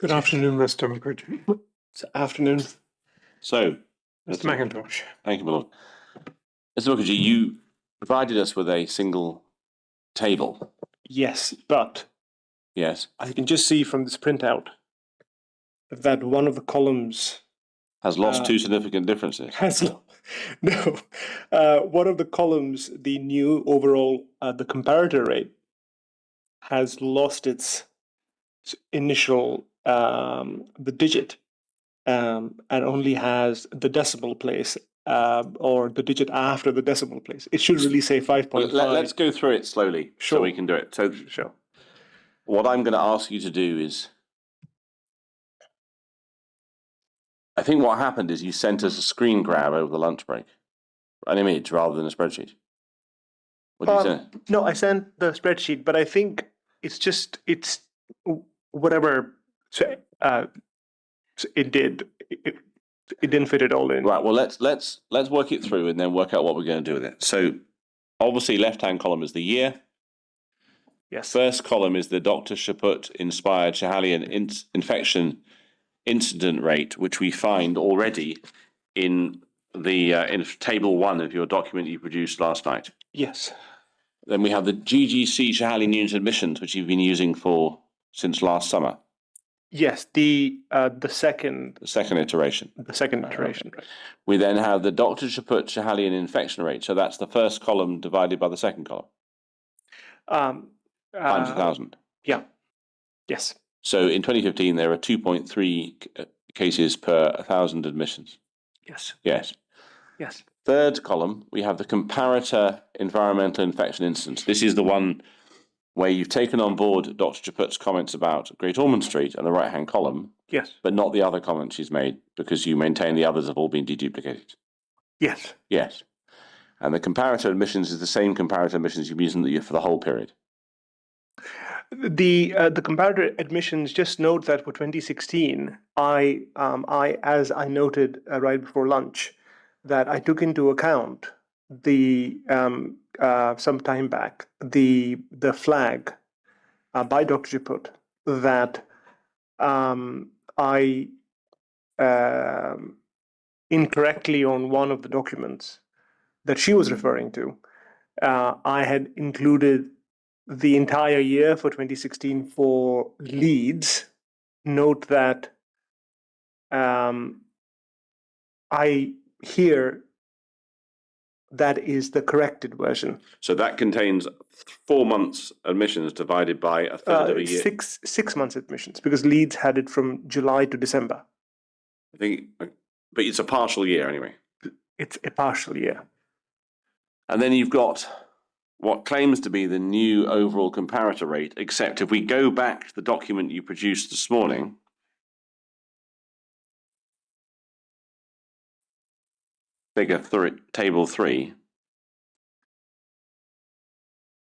Good afternoon, Mr. Mookerjee. It's afternoon. So, Mr. McIntosh. thank you, my lord. Mr. Mookerjee, you provided us with a single table. Yes, but Yes. I can just see from this printout that one of the columns Has lost two significant differences. one of the columns, the new overall, the comparator rate, has lost its initial, the digit, and only has the decimal place, or the digit after the decimal place. It should really say 5.5. Let's go through it slowly Sure. so we can do it. So, Sure. what I'm going to ask you to do is, I think what happened is you sent us a screen grab over the lunch break, an image rather than a spreadsheet. What did you say? No, I sent the spreadsheet, but I think it's whatever it did. It didn't fit it all in. Right. Well, let's work it through and then work out what we're going to do with it. So, obviously, left-hand column is the year. Yes. First column is the Dr. Chaput inspired Chahalian infection incident rate, which we find already in the in table 1 of your document you produced last night. Yes. Then we have the GGC Chahalian unit admissions, which you've been using since last summer. Yes, the second iteration. The second iteration. Right. We then have the Dr. Chaput Chahalian infection rate. So that's the first column divided by the second column. Times 1,000. Yeah. Yes. So in 2015, there are 2.3 cases per 1,000 admissions. Yes. Yes. Yes. Third column, we have the comparator environmental infection incidence. This is the one where you've taken on board Dr. Chaput's comments about Great Ormond Street and the right-hand column. Yes. But not the other comments she's made, because you maintain the others have all been deduplicated. Yes. Yes. And the comparator admissions is the same comparator admissions you've used for the whole period. The comparator admissions, just note that for 2016, I as I noted right before lunch, that I took into account the some time back the flag by Dr. Chaput that I incorrectly on one of the documents that she was referring to, I had included the entire year for 2016 for Leeds. Note that I hear that is the corrected version. So that contains 4 months admissions divided by a third of a year. Six months admissions, because Leeds had it from July to December. I think, but it's a partial year anyway. It's a partial year. And then you've got what claims to be the new overall comparator rate, except if we go back to the document you produced this morning, table 3,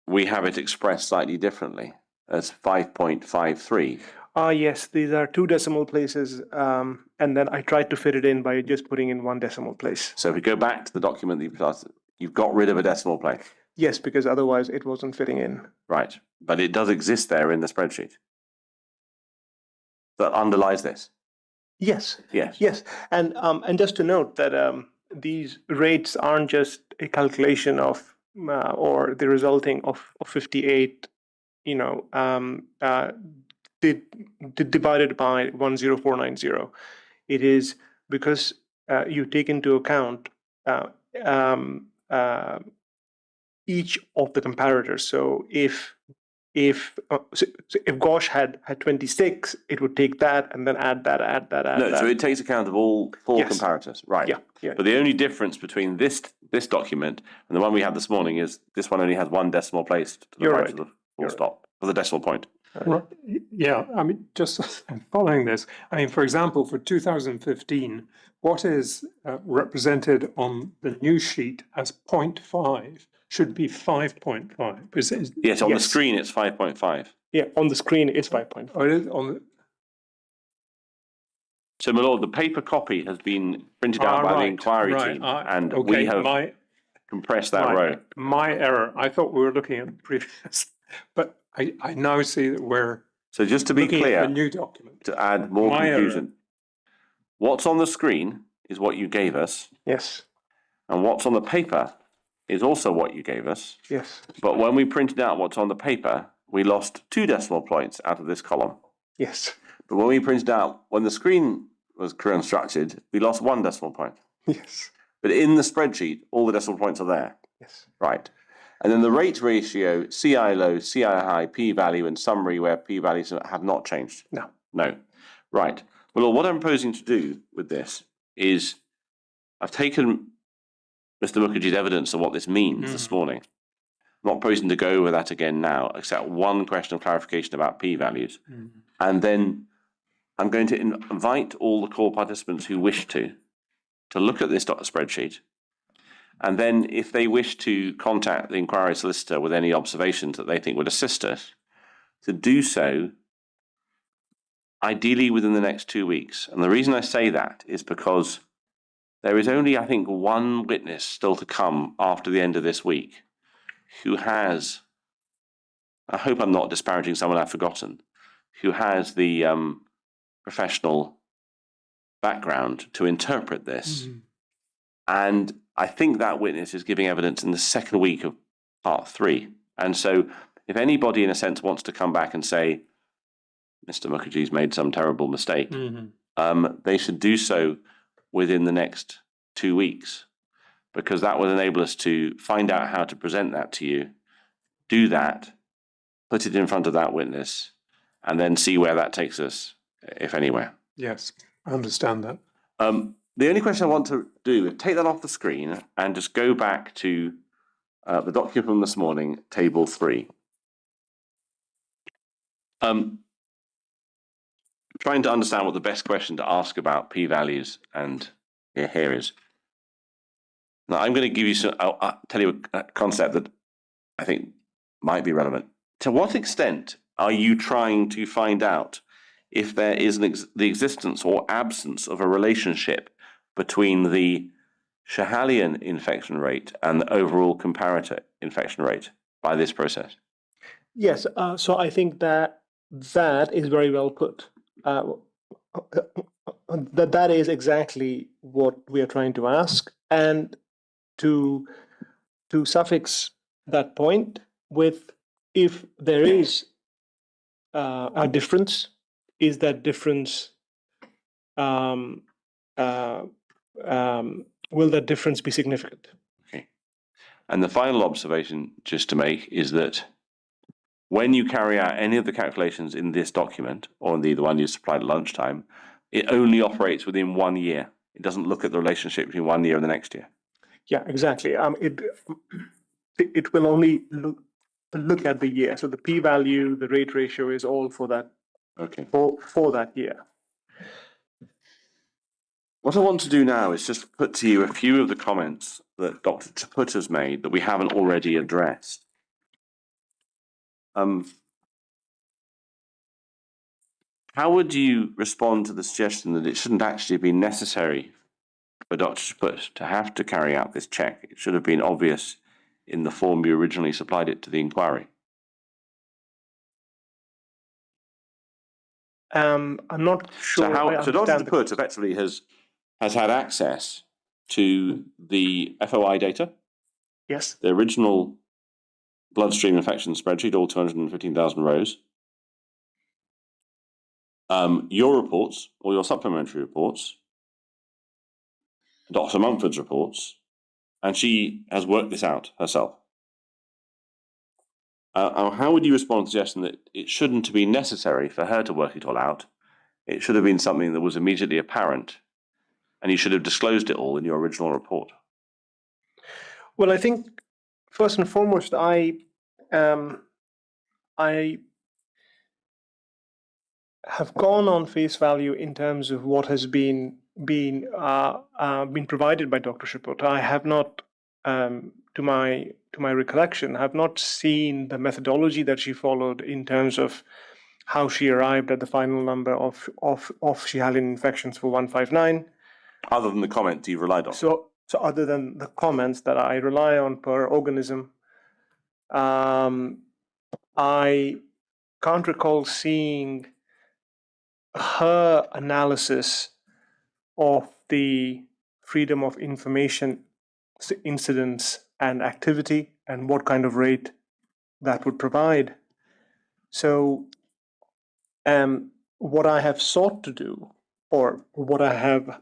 we have it expressed slightly differently as 5.53. Yes, these are 2 decimal places, and then I tried to fit it in by just putting in 1 decimal place. So if we go back to the document that you've got rid of a decimal place. Yes, because otherwise it wasn't fitting in. Right, but it does exist there in the spreadsheet that underlies this. Yes. Yes. Yes, and just to note that these rates aren't just a calculation of or the resulting of 58, divided by 10490. It is because you take into account each of the comparators. So if Gosh had 26, it would take that and then add that. No, so it takes account of all 4 comparators, right? Yeah. But the only difference between this document and the one we had this morning is this one only has 1 decimal place to the right of the full stop for the decimal point. Right. Yeah, I mean, just following this, I mean, for example, for 2015, what is represented on the new sheet as 0.5 should be 5.5. Yes, on the screen it's 5.5. Yeah, on the screen it's 5.5. Oh, it is on the... So, my lord, the paper copy has been printed out by the inquiry team, and we have compressed that row. My error. I thought we were looking at the previous, but I now see that we're So just to be Looking at clear, the new document. to add more My error. confusion, what's on the screen is what you gave us, Yes. and what's on the paper is also what you gave us. Yes. But when we printed out what's on the paper, we lost 2 decimal points out of this column. Yes. But when we printed out, when the screen was constructed, we lost 1 decimal point. Yes. But in the spreadsheet, all the decimal points are there. Yes. Right. And then the rate ratio, CI low, CI high, p-value, and summary where p-values have not changed. No. No. Right. Well, what I'm proposing to do with this is I've taken Mr. Mookerjee's evidence of what this means this morning. I'm not proposing to go over that again now, except one question of clarification about p-values. And then I'm going to invite all the call participants who wish to look at this spreadsheet. And then if they wish to contact the inquiry solicitor with any observations that they think would assist us, to do so ideally within the next 2 weeks. And the reason I say that is because there is only, I think, one witness still to come after the end of this week who has, I hope I'm not disparaging someone I've forgotten, who has the professional background to interpret this. And I think that witness is giving evidence in the second week of part 3. And so if anybody in a sense wants to come back and say, Mr. Mookerjee's made some terrible mistake, they should do so within the next 2 weeks, because that will enable us to find out how to present that to you, do that, put it in front of that witness, and then see where that takes us, if anywhere. Yes, I understand that. The only question I want to do is take that off the screen and just go back to the document from this morning, table 3. Trying to understand what the best question to ask about p-values and here is. Now I'm going to give you some, I'll tell you a concept that I think might be relevant. To what extent are you trying to find out if there is the existence or absence of a relationship between the Schehallien infection rate and the overall comparator infection rate by this process? Yes. So I think that is very well put. That is exactly what we are trying to ask, and to suffix that point with, if there is a difference, is that difference will that difference be significant? Okay. And the final observation just to make is that when you carry out any of the calculations in this document, or indeed the one you supplied at lunchtime, it only operates within 1 year. It doesn't look at the relationship between 1 year and the next year. Yeah, exactly. It will only look at the year. So the p-value, the rate ratio is all for that. Okay. For that year. What I want to do now is just put to you a few of the comments that Dr. Chaput has made that we haven't already addressed. How would you respond to the suggestion that it shouldn't actually be necessary for Dr. Chaput to have to carry out this check? It should have been obvious in the form you originally supplied it to the inquiry. I'm not sure. So Dr. Chaput effectively has had access to the FOI data. Yes. The original bloodstream infection spreadsheet, all 215,000 rows. Your reports, or your supplementary reports, Dr. Mumford's reports, and she has worked this out herself. How would you respond to the suggestion that it shouldn't have been necessary for her to work it all out? It should have been something that was immediately apparent, and you should have disclosed it all in your original report? Well, I think first and foremost, I have gone on face value in terms of what has been provided by Dr. Chaput. I have not, to my recollection, have not seen the methodology that she followed in terms of how she arrived at the final number of Schehallien infections for 159. Other than the comment you relied on. So other than the comments that I rely on per organism, I can't recall seeing her analysis of the freedom of information incidents and activity and what kind of rate that would provide. So, what I have sought to do, or what I have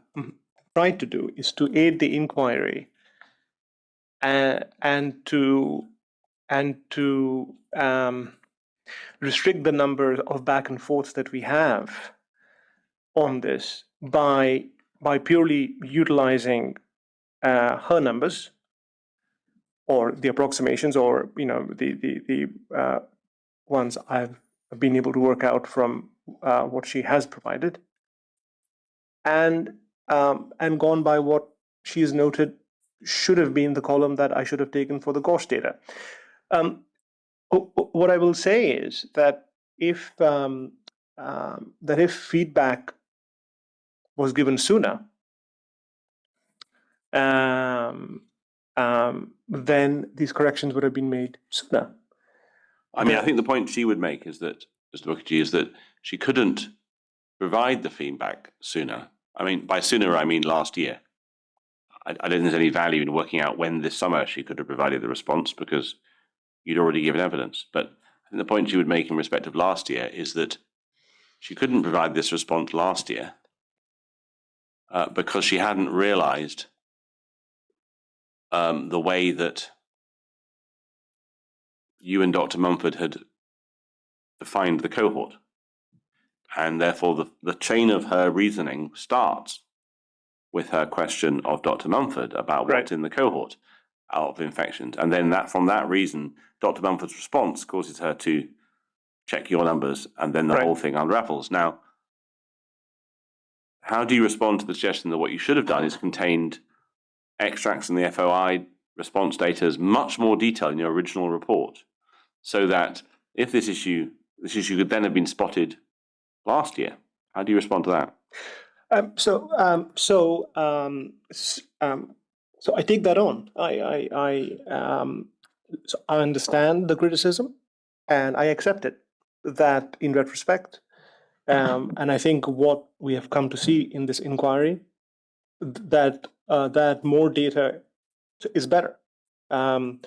tried to do, is to aid the inquiry and to restrict the number of back and forths that we have on this by purely utilizing her numbers or the approximations, or the ones I've been able to work out from what she has provided, and gone by what she has noted should have been the column that I should have taken for the Gauss data. What I will say is that if feedback was given sooner, then these corrections would have been made sooner. I mean, I think the point she would make is that, Mr. Mookerjee, is that she couldn't provide the feedback sooner. I mean, by sooner, I mean last year. I don't think there's any value in working out when this summer she could have provided the response, because you'd already given evidence. But I think the point she would make in respect of last year is that she couldn't provide this response last year because she hadn't realized the way that you and Dr. Mumford had defined the cohort. And therefore, the chain of her reasoning starts with her question of Dr. Mumford about what's in the cohort of infections. And then from that reason, Dr. Mumford's response causes her to check your numbers, and then the whole thing unravels. Now, how do you respond to the suggestion that what you should have done is contained extracts from the FOI response data as much more detail in your original report, so that if this issue could then have been spotted last year? How do you respond to that? So I take that on. So I understand the criticism, and I accept it. That in retrospect, and I think what we have come to see in this inquiry, that more data is better. In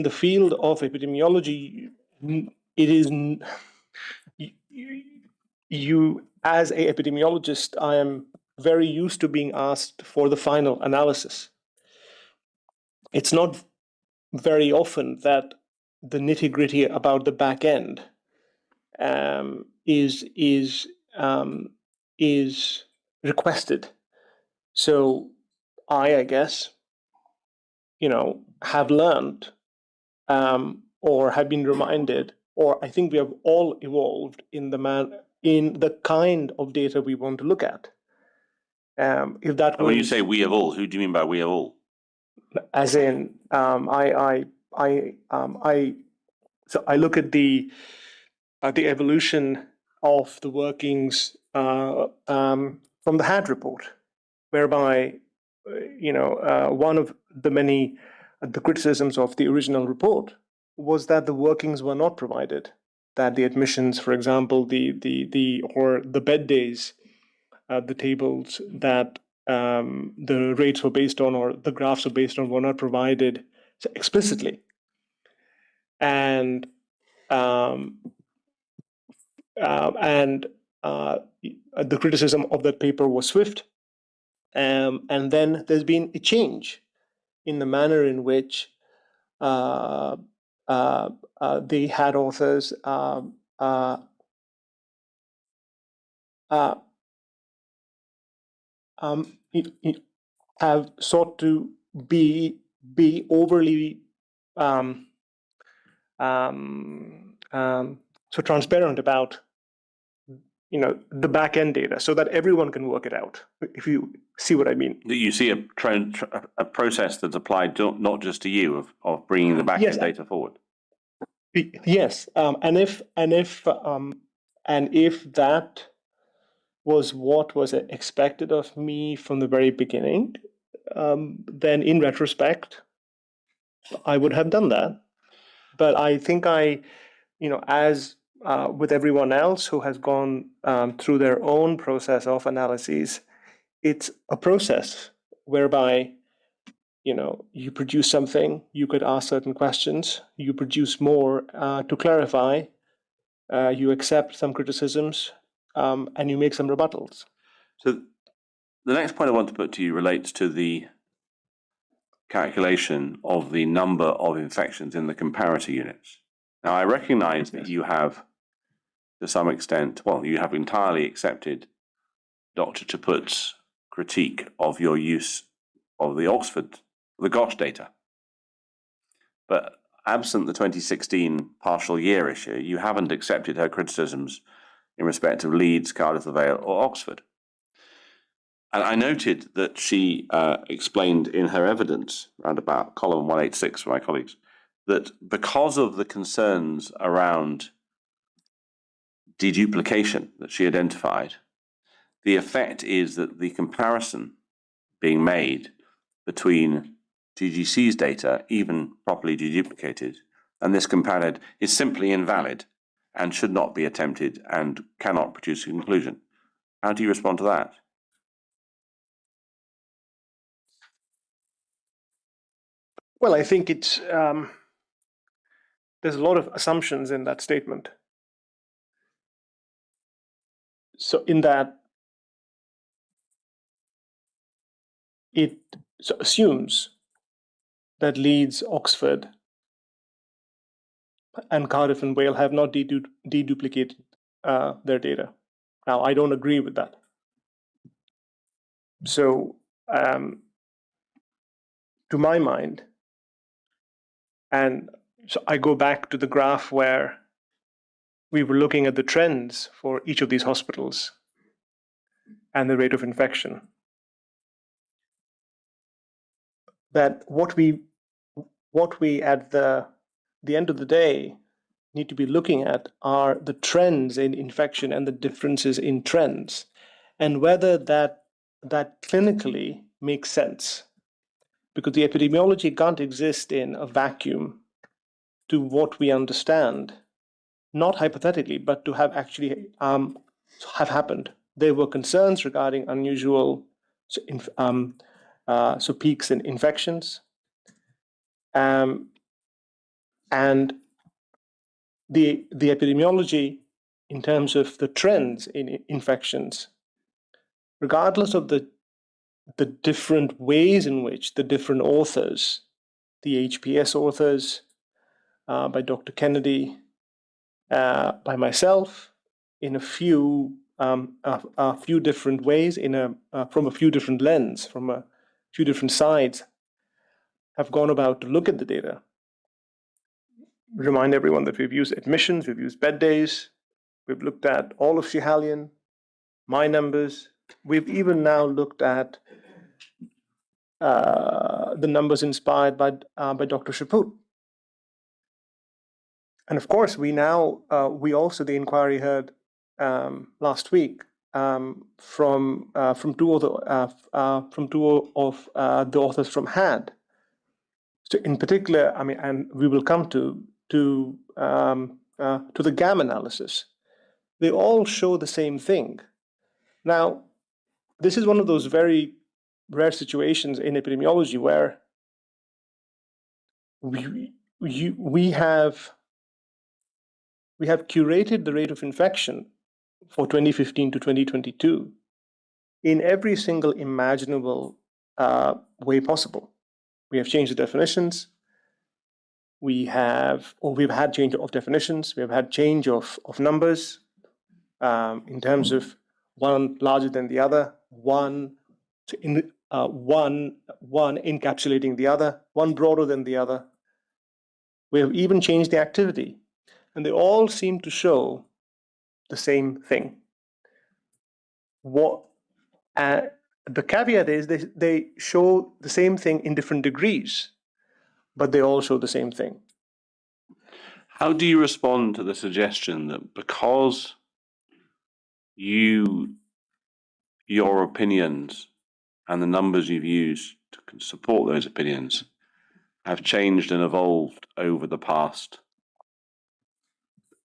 the field of epidemiology, it is you as an epidemiologist, I am very used to being asked for the final analysis. It's not very often that the nitty-gritty about the back end is requested. So I guess, have learned or have been reminded, or I think we have all evolved in the kind of data we want to look at. If that when you say we have all, who do you mean by we have all? As in, so I look at the evolution of the workings from the HAD report, whereby one of the many criticisms of the original report was that the workings were not provided, that the admissions, for example, the bed days, the tables that the rates were based on, or the graphs were based on, were not provided explicitly. And the criticism of that paper was swift. And then there's been a change in the manner in which the HAD authors have sought to be overly so transparent about the back end data, so that everyone can work it out. If you see what I mean. You see a process that's applied not just to you of bringing the back end data forward. Yes, and if that was what was expected of me from the very beginning, then in retrospect, I would have done that. But I think as with everyone else who has gone through their own process of analyses, it's a process whereby you produce something, you could ask certain questions, you produce more to clarify, you accept some criticisms, and you make some rebuttals. So the next point I want to put to you relates to the calculation of the number of infections in the comparator units. Now, I recognize that you have, to some extent, you have entirely accepted Dr. Chaput's critique of your use of the GOSH data. But absent the 2016 partial year issue, you haven't accepted her criticisms in respect of Leeds, Cardiff, the Vale, or Oxford. And I noted that she explained in her evidence, around about column 186 for my colleagues, that because of the concerns around deduplication that she identified, the effect is that the comparison being made between GGC's data, even properly deduplicated, and this comparator is simply invalid and should not be attempted and cannot produce a conclusion. How do you respond to that? Well, I think it's there's a lot of assumptions in that statement. So in that, it assumes that Leeds, Oxford, and Cardiff and Vale have not deduplicated their data. Now, I don't agree with that. So, to my mind, and so I go back to the graph where we were looking at the trends for each of these hospitals and the rate of infection. That what we at the end of the day need to be looking at are the trends in infection and the differences in trends, and whether that clinically makes sense. Because the epidemiology can't exist in a vacuum to what we understand, not hypothetically, but to have actually have happened. There were concerns regarding unusual peaks in infections, and the epidemiology in terms of the trends in infections, regardless of the different ways in which the different authors, the HPS authors, by Dr. Kennedy, by myself, in a few different ways, from a few different lenses, from a few different sides, have gone about to look at the data. Remind everyone that we've used admissions, we've used bed days, we've looked at all of Schiehallion, my numbers. We've even now looked at the numbers inspired by Dr. Chaput. And of course, we also, the inquiry heard last week from two of the authors from HAD. So in particular, and we will come to the GAM analysis. They all show the same thing. Now, this is one of those very rare situations in epidemiology where we have curated the rate of infection for 2015 to 2022 in every single imaginable way possible. We have changed the definitions. We've had change of definitions. We have had change of numbers in terms of one larger than the other, one encapsulating the other, one broader than the other. We have even changed the activity, and they all seem to show the same thing. The caveat is they show the same thing in different degrees, but they all show the same thing. How do you respond to the suggestion that because your opinions and the numbers you've used to support those opinions have changed and evolved over the past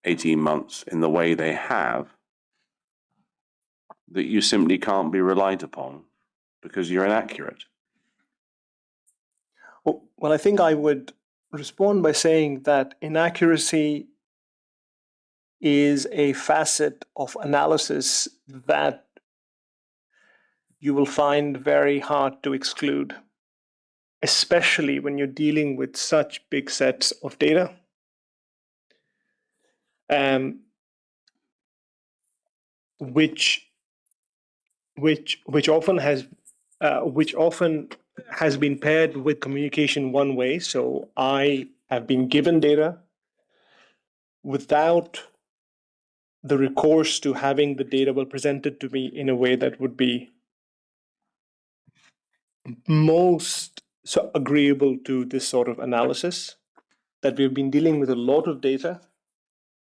18 months in the way they have, that you simply can't be relied upon because you're inaccurate? Well, I think I would respond by saying that inaccuracy is a facet of analysis that you will find very hard to exclude, especially when you're dealing with such big sets of data. Which often has been paired with communication one way. So I have been given data without the recourse to having the data well presented to me in a way that would be most so agreeable to this sort of analysis. That we've been dealing with a lot of data,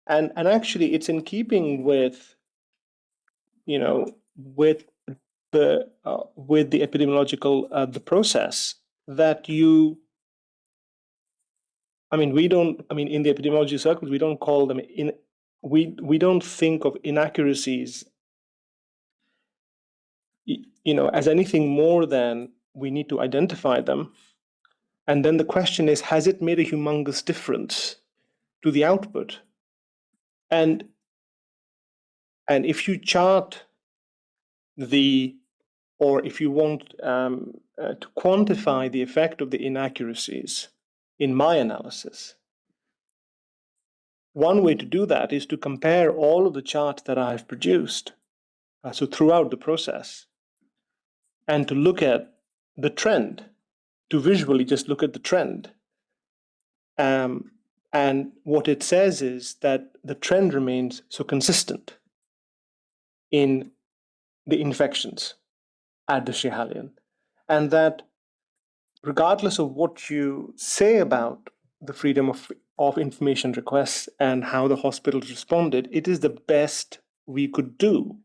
and actually it's in keeping with with the epidemiological the process that you. I mean, in the epidemiology circles, we don't call them we don't think of inaccuracies, as anything more than we need to identify them. And then the question is, has it made a humongous difference to the output? And if you chart or if you want to quantify the effect of the inaccuracies in my analysis, one way to do that is to compare all of the charts that I've produced, so throughout the process, and to look at the trend, to visually just look at the trend. And what it says is that the trend remains so consistent in the infections at the Schiehallion, and that regardless of what you say about the freedom of information requests and how the hospitals responded, it is the best we could do.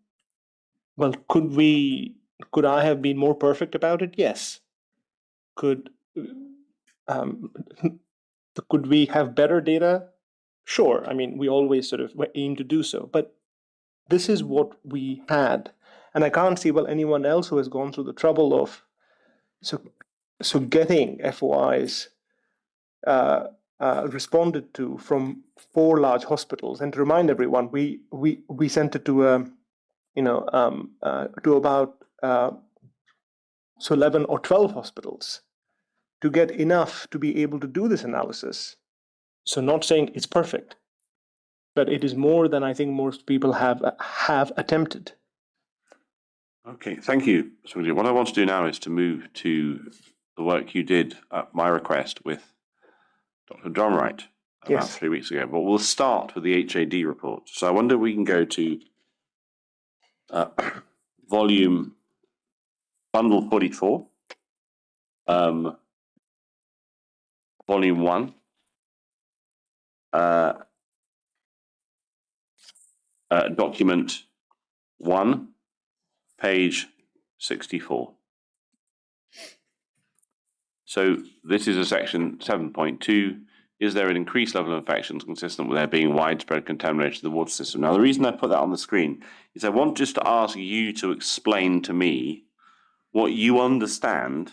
Well, could I have been more perfect about it? Yes. Could we have better data? Sure. I mean, we always sort of aim to do so, but this is what we had, and I can't see anyone else who has gone through the trouble of so getting FOIs responded to from 4 large hospitals. And to remind everyone, we sent it to to about 11 or 12 hospitals to get enough to be able to do this analysis. So not saying it's perfect, but it is more than I think most people have attempted. Okay, thank you, Mr. Mookerjee. What I want to do now is to move to the work you did at my request with Dr. John Wright about 3 weeks ago. But we'll start with the HAD report. So I wonder if we can go to volume bundle 44, volume 1, document 1, page 64. So this is a section 7.2. Is there an increased level of infections consistent with there being widespread contamination of the water system? Now, the reason I put that on the screen is I want just to ask you to explain to me what you understand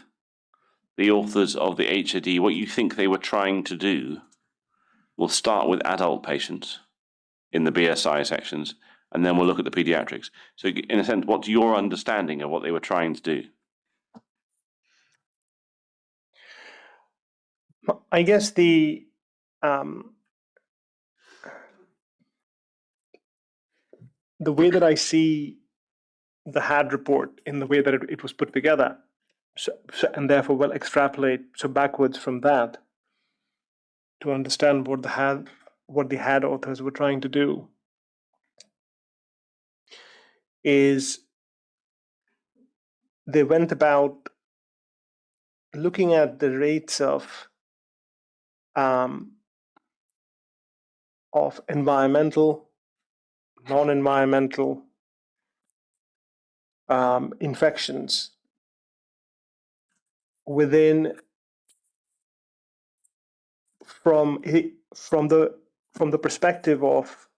the authors of the HAD, what you think they were trying to do. We'll start with adult patients in the BSI sections, and then we'll look at the pediatrics. So in a sense, what's your understanding of what they were trying to do? I guess the way that I see the HAD report in the way that it was put together, and therefore we'll extrapolate backwards from that to understand what the HAD authors were trying to do, is they went about looking at the rates of environmental, non-environmental infections within from the perspective of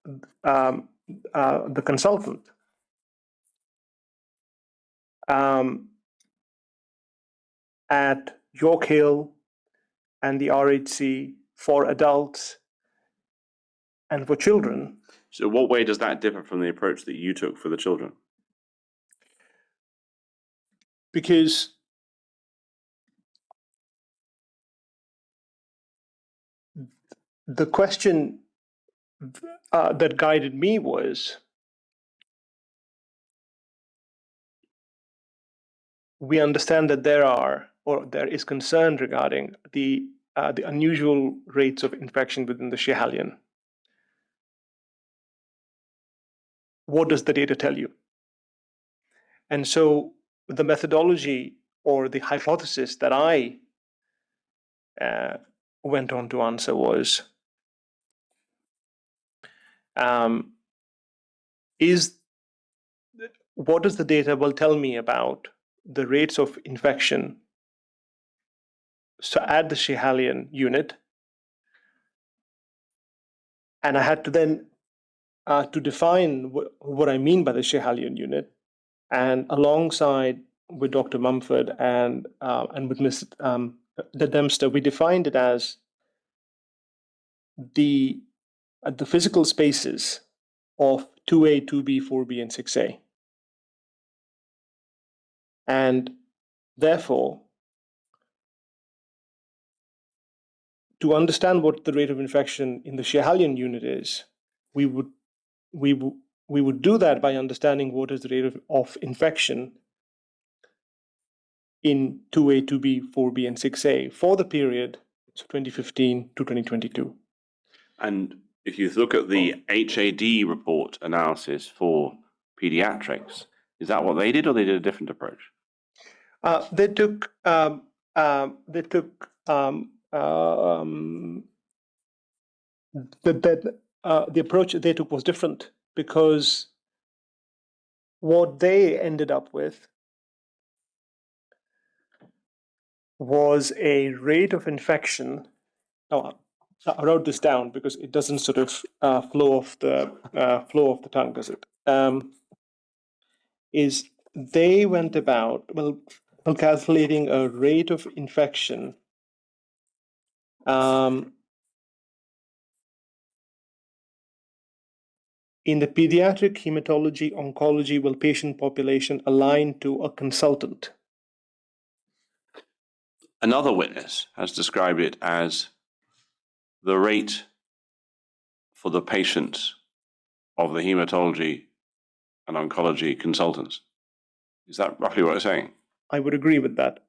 the consultant at York Hill and the RHC for adults and for children. So what way does that differ from the approach that you took for the children? Because the question that guided me was, we understand that there is concern regarding the unusual rates of infection within the Schiehallion. What does the data tell you? And so the methodology or the hypothesis that I went on to answer was, what does the data will tell me about the rates of infection so at the Schiehallion unit? And I had to then to define what I mean by the Schiehallion unit, and alongside with Dr. Mumford and with Ms. Dempster, we defined it as the physical spaces of 2A, 2B, 4B, and 6A. And therefore, to understand what the rate of infection in the Schiehallion unit is, we would do that by understanding what is the rate of infection in 2A, 2B, 4B, and 6A for the period 2015 to 2022. And if you look at the HAD report analysis for pediatrics, is that what they did, or they did a different approach? They took the approach they took was different, because what they ended up with was a rate of infection. Oh, I wrote this down because it doesn't sort of flow off the tongue, does it? Is they went about calculating a rate of infection in the pediatric hematology oncology patient population aligned to a consultant. Another witness has described it as the rate for the patients of the hematology and oncology consultants. Is that roughly what it's saying? I would agree with that.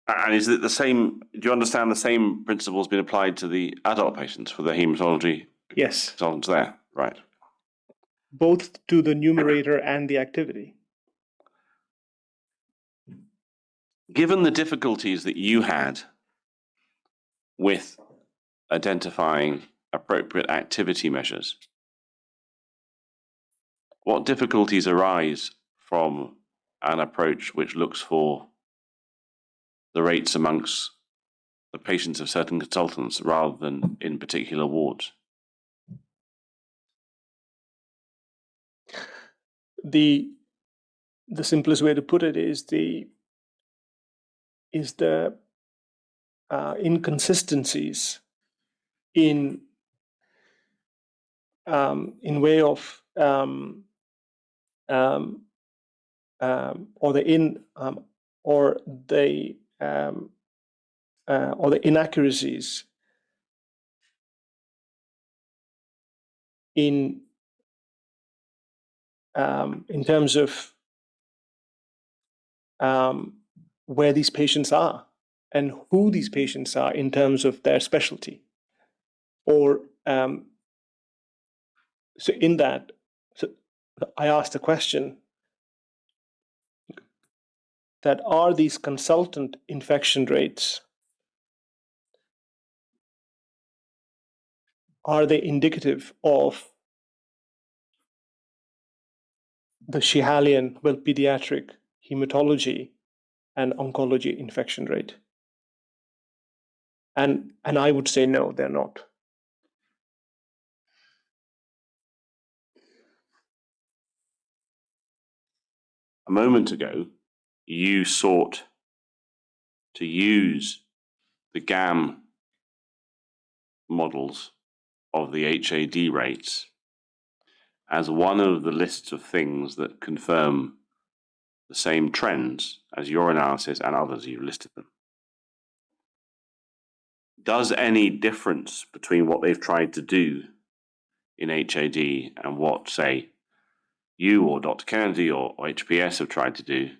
And is it the same? Do you understand the same principles being applied to the adult patients for the hematology Yes. consultants there? Right. Both to the numerator and the activity. Given the difficulties that you had with identifying appropriate activity measures, what difficulties arise from an approach which looks for the rates amongst the patients of certain consultants rather than in particular wards? The simplest way to put it is the inconsistencies in way of or the inaccuracies in terms of where these patients are and who these patients are in terms of their specialty. Or so in that, so I asked the question that are these consultant infection rates, are they indicative of the Schiehallion, pediatric hematology and oncology infection rate? And I would say no, they're not. A moment ago, you sought to use the GAM models of the HAD rates as one of the lists of things that confirm the same trends as your analysis and others you've listed them. Does any difference between what they've tried to do in HAD and what, say, you or Dr. Kennedy or HPS have tried to do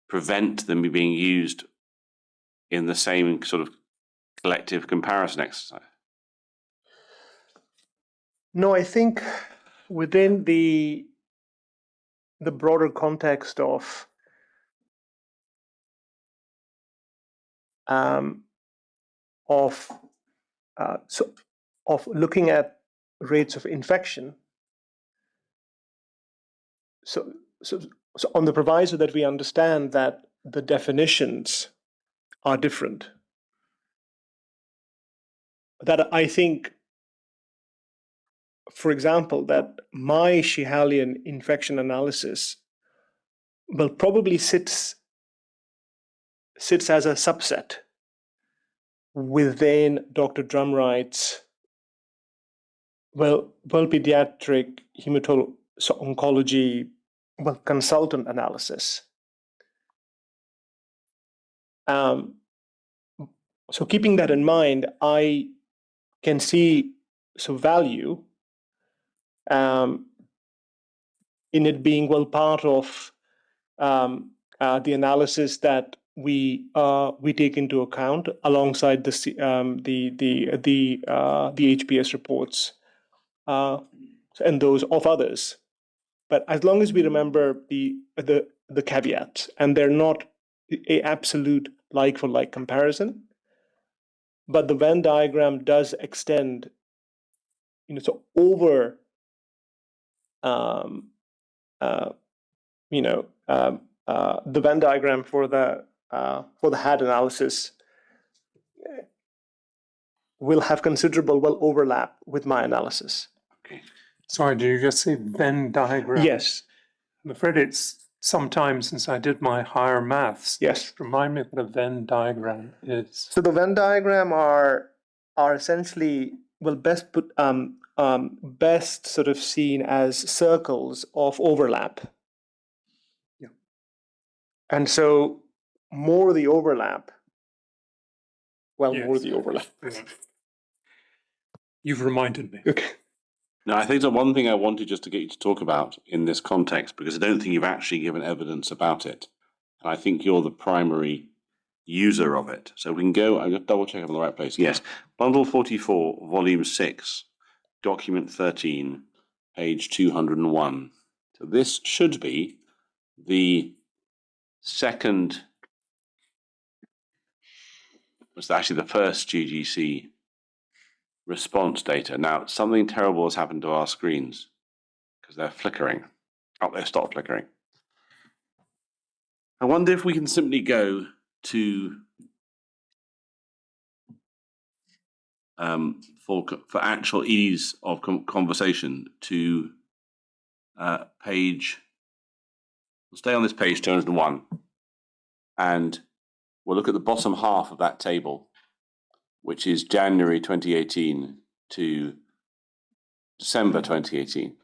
prevent them being used in the same sort of collective comparison exercise? No, I think within the broader context of looking at rates of infection. So on the proviso that we understand that the definitions are different, that I think, for example, that my Schihalian infection analysis will probably sits as a subset within Dr. Drumright's pediatric oncology consultant analysis. So keeping that in mind, I can see some value in it being part of the analysis that we take into account alongside the HPS reports and those of others. But as long as we remember the caveats, and they're not a absolute like for like comparison, but the Venn diagram does extend, over the Venn diagram for the HAD analysis will have considerable overlap with my analysis. Okay. Sorry, did you just say Venn diagram? Yes. I'm afraid it's some time since I did my higher maths. Yes. Remind me what a Venn diagram is. So the Venn diagram are essentially best sort of seen as circles of overlap. Yeah. And so more the overlap. Well, Yes. more the overlap. Yeah. You've reminded me. Okay. Now, I think the one thing I wanted just to get you to talk about in this context, because I don't think you've actually given evidence about it, and I think you're the primary user of it. So we can go, I'm going to double check I'm in the right place. Yes, Bundle 44, Volume 6, Document 13, page 201. So this should be the second, was actually the first GGC response data. Now, something terrible has happened to our screens because they're flickering. Oh, they've stopped flickering. I wonder if we can simply go to for actual ease of conversation to page. We'll stay on this page 201, and we'll look at the bottom half of that table, which is January 2018 to December 2018.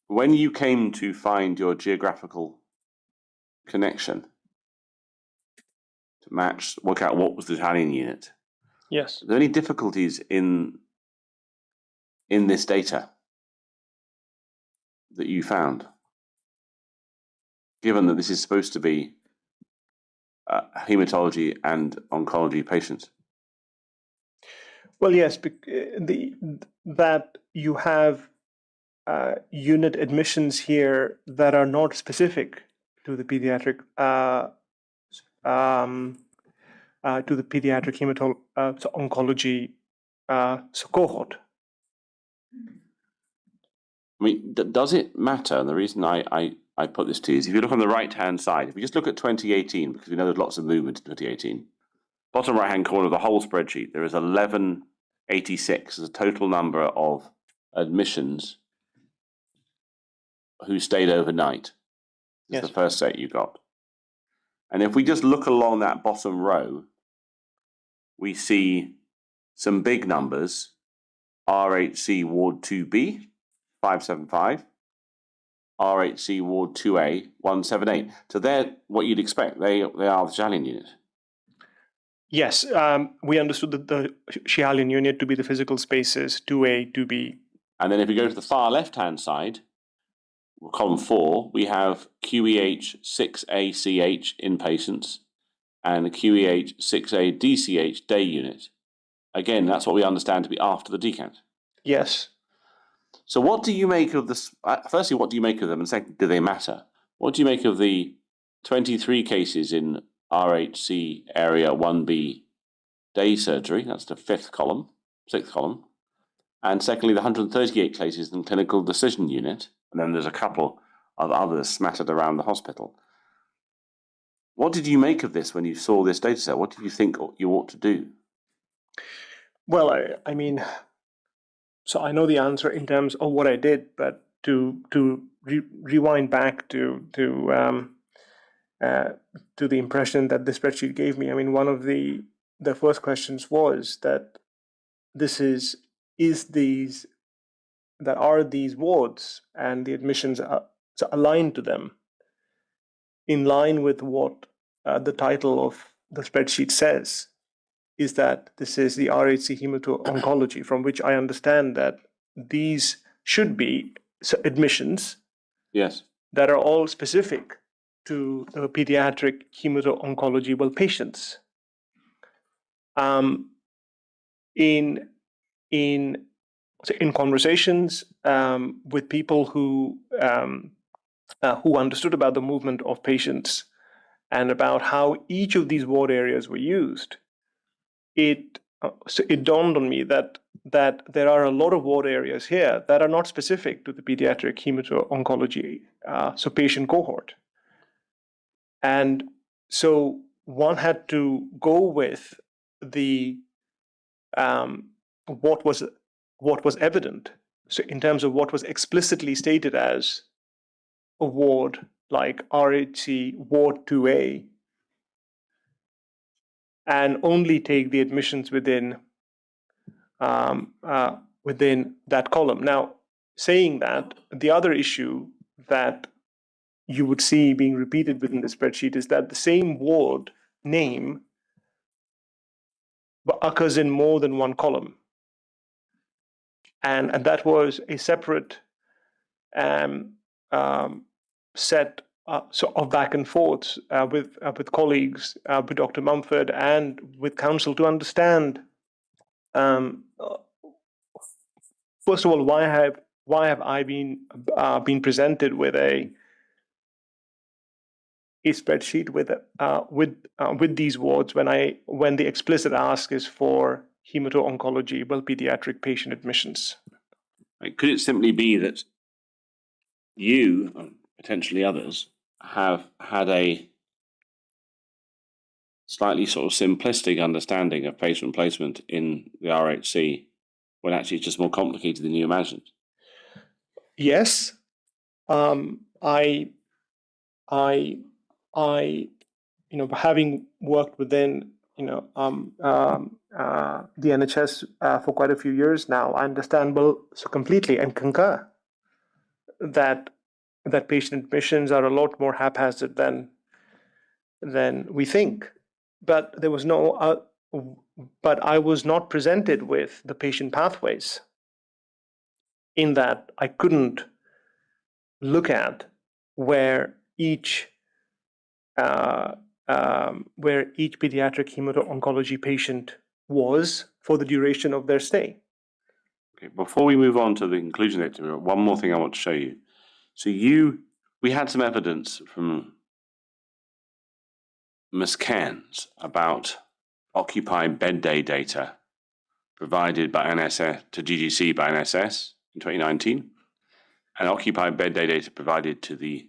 When you came to find your geographical connection to work out what was the Italian unit, Yes. are there any difficulties in this data that you found, given that this is supposed to be hematology and oncology patients? Well, yes, that you have unit admissions here that are not specific to the pediatric oncology cohort. I mean, does it matter? And the reason I I put this to you is if you look on the right-hand side, if we just look at 2018, because we know there's lots of movement in 2018, bottom right-hand corner of the whole spreadsheet, there is 1186 as a total number of admissions who stayed overnight. This is Yes. the first set you got. And if we just look along that bottom row, we see some big numbers. RHC Ward 2B, 575. RHC Ward 2A, 178. So they're what you'd expect. They are the Schiehallion unit. Yes, we understood the Schiehallion unit to be the physical spaces 2A, 2B. And then if we go to the far left-hand side, column 4, we have QEH 6ACH inpatients and the QEH 6ADCH day unit. Again, that's what we understand to be after the decant. Yes. So what do you make of this? Firstly, what do you make of them? And second, do they matter? What do you make of the 23 cases in RHC area 1B day surgery? That's the sixth column. And secondly, the 138 cases in clinical decision unit. And then there's a couple of others smattered around the hospital. What did you make of this when you saw this data set? What did you think you ought to do? Well, I mean, so I know the answer in terms of what I did, but to rewind back to the impression that the spreadsheet gave me. I mean, one of the first questions was that are these wards and the admissions are aligned to them, in line with what the title of the spreadsheet says, is that this is the RHC hemato-oncology, from which I understand that these should be admissions Yes. that are all specific to the pediatric hemato-oncology patients. In conversations with people who understood about the movement of patients and about how each of these ward areas were used, it dawned on me that there are a lot of ward areas here that are not specific to the pediatric hemato-oncology patient cohort. And so one had to go with the what was evident. So in terms of what was explicitly stated as a ward like RHC Ward 2A, and only take the admissions within that column. Now, saying that, the other issue that you would see being repeated within the spreadsheet is that the same ward name occurs in more than one column. And that was a separate set of back and forths with colleagues, with Dr. Mumford and with counsel to understand, first of all, why have I been presented with a spreadsheet with these wards when the explicit ask is for hemato-oncology pediatric patient admissions. Could it simply be that you, and potentially others, have had a slightly sort of simplistic understanding of patient placement in the RHC when actually it's just more complicated than you imagined? Yes, having worked within the NHS for quite a few years now, I understand so completely and concur that patient admissions are a lot more haphazard than we think. But there was but I was not presented with the patient pathways, in that I couldn't look at where each pediatric hemato-oncology patient was for the duration of their stay. Okay, before we move on to the conclusion, one more thing I want to show you. So we had some evidence from Ms. Cairns about occupied bed day data provided by NSS to GGC by NSS in 2019, and occupied bed day data provided to the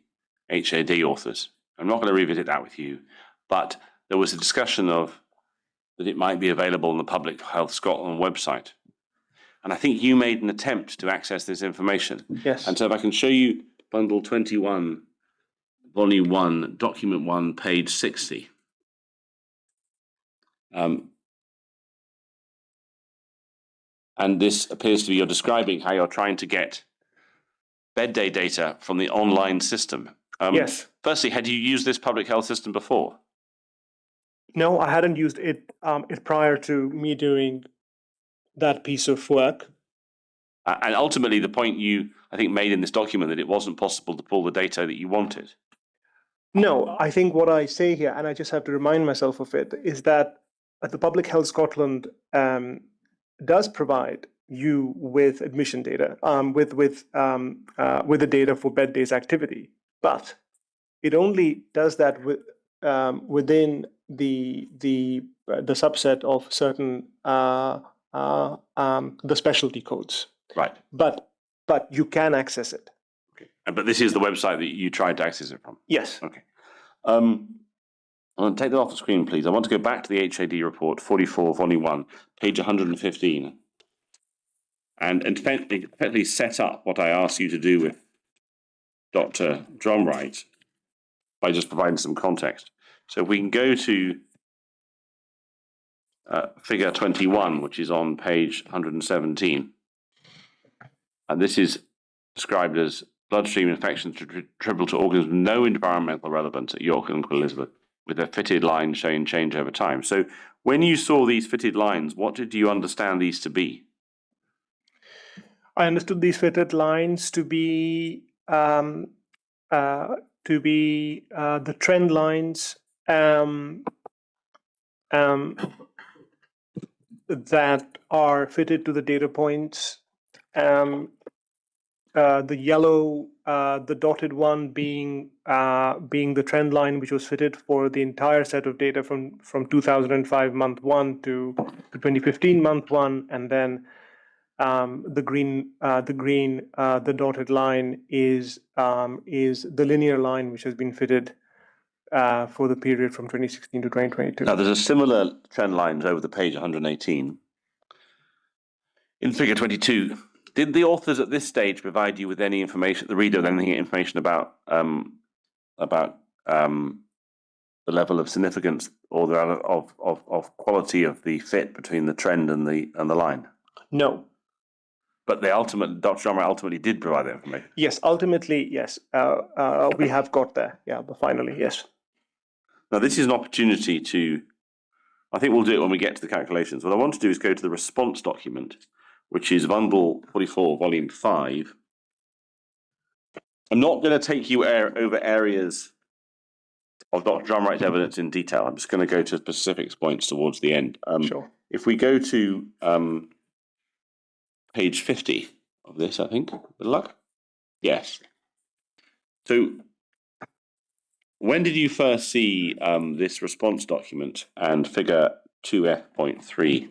HAD authors. I'm not going to revisit that with you, but there was a discussion of that it might be available on the Public Health Scotland website. And I think you made an attempt to access this information. Yes. And so if I can show you Bundle 21, Volume 1, Document 1, page 60. And this appears to be you're describing how you're trying to get bed day data from the online system. Yes. Firstly, had you used this public health system before? No, I hadn't used it prior to me doing that piece of work. And ultimately, the point you, I think, made in this document that it wasn't possible to pull the data that you wanted. No, I think what I say here, and I just have to remind myself of it, is that the Public Health Scotland does provide you with admission data, with the data for bed days activity, but it only does that within the subset of certain the specialty codes. Right. But you can access it. Okay. But this is the website that you tried to access it from. Yes. Okay. I want to take that off the screen, please. I want to go back to the HAD report, 44, volume 1, page 115, and effectively set up what I asked you to do with Dr. Drumright by just providing some context. So if we can go to figure 21, which is on page 117, and this is described as bloodstream infections attributable to organs with no environmental relevance at York and Queen Elizabeth, with a fitted line showing change over time. So when you saw these fitted lines, what did you understand these to be? I understood these fitted lines to be the trend lines that are fitted to the data points. The yellow, the dotted one being the trend line, which was fitted for the entire set of data from 2005 month 1 to 2015 month 1, and then the dotted line is the linear line which has been fitted for the period from 2016 to 2022. Now, there's a similar trend lines over the page 118. In figure 22, did the authors at this stage provide you with any information, the reader, with any information about the level of significance or the of quality of the fit between the trend and the line? No. But Dr. Drumright ultimately did provide that information. Yes, ultimately, yes. We have got there. Yeah, but finally, yes. Now, this is an opportunity to, I think we'll do it when we get to the calculations. What I want to do is go to the response document, which is Bundle 44, Volume 5. I'm not going to take you over areas of Dr. Drumright's evidence in detail. I'm just going to go to specific points towards the end. Sure. If we go to page 50 of this, I think, good luck. Yes. So when did you first see this response document and figure 2F.3?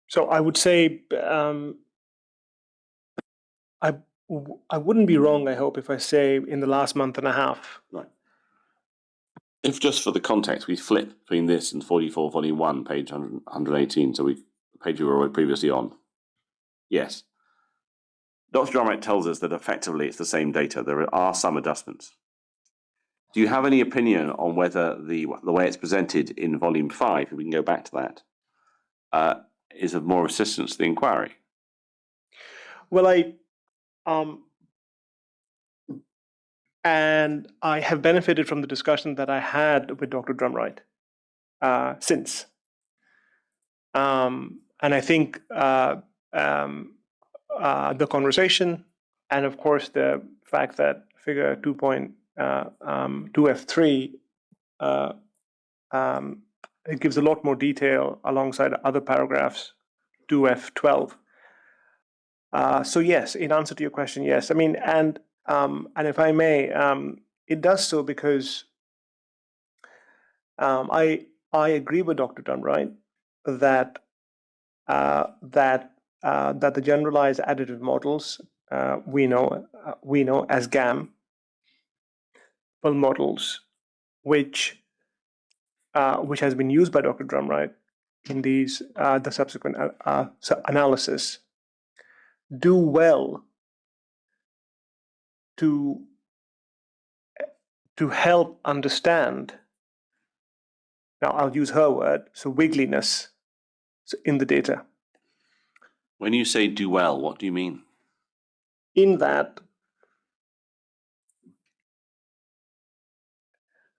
So I would say I wouldn't be wrong, I hope, if I say in the last month and a half. Right. If just for the context, we flip between this and 44, volume 1, page 118, so the page we were previously on. Yes. Dr. Drumright tells us that effectively it's the same data. There are some adjustments. Do you have any opinion on whether the way it's presented in volume 5, if we can go back to that, is of more assistance to the inquiry? Well, and I have benefited from the discussion that I had with Dr. Drumright since. And I think the conversation, and of course the fact that figure 2F3 it gives a lot more detail alongside other paragraphs, 2F12. So yes, in answer to your question, yes. I mean, and if I may, it does so because I agree with Dr. Drumright that that the generalized additive models we know as GAM models, which has been used by Dr. Drumright in these the subsequent analysis, do well to help understand. Now I'll use her word, so wiggliness in the data. When you say do well, what do you mean? In that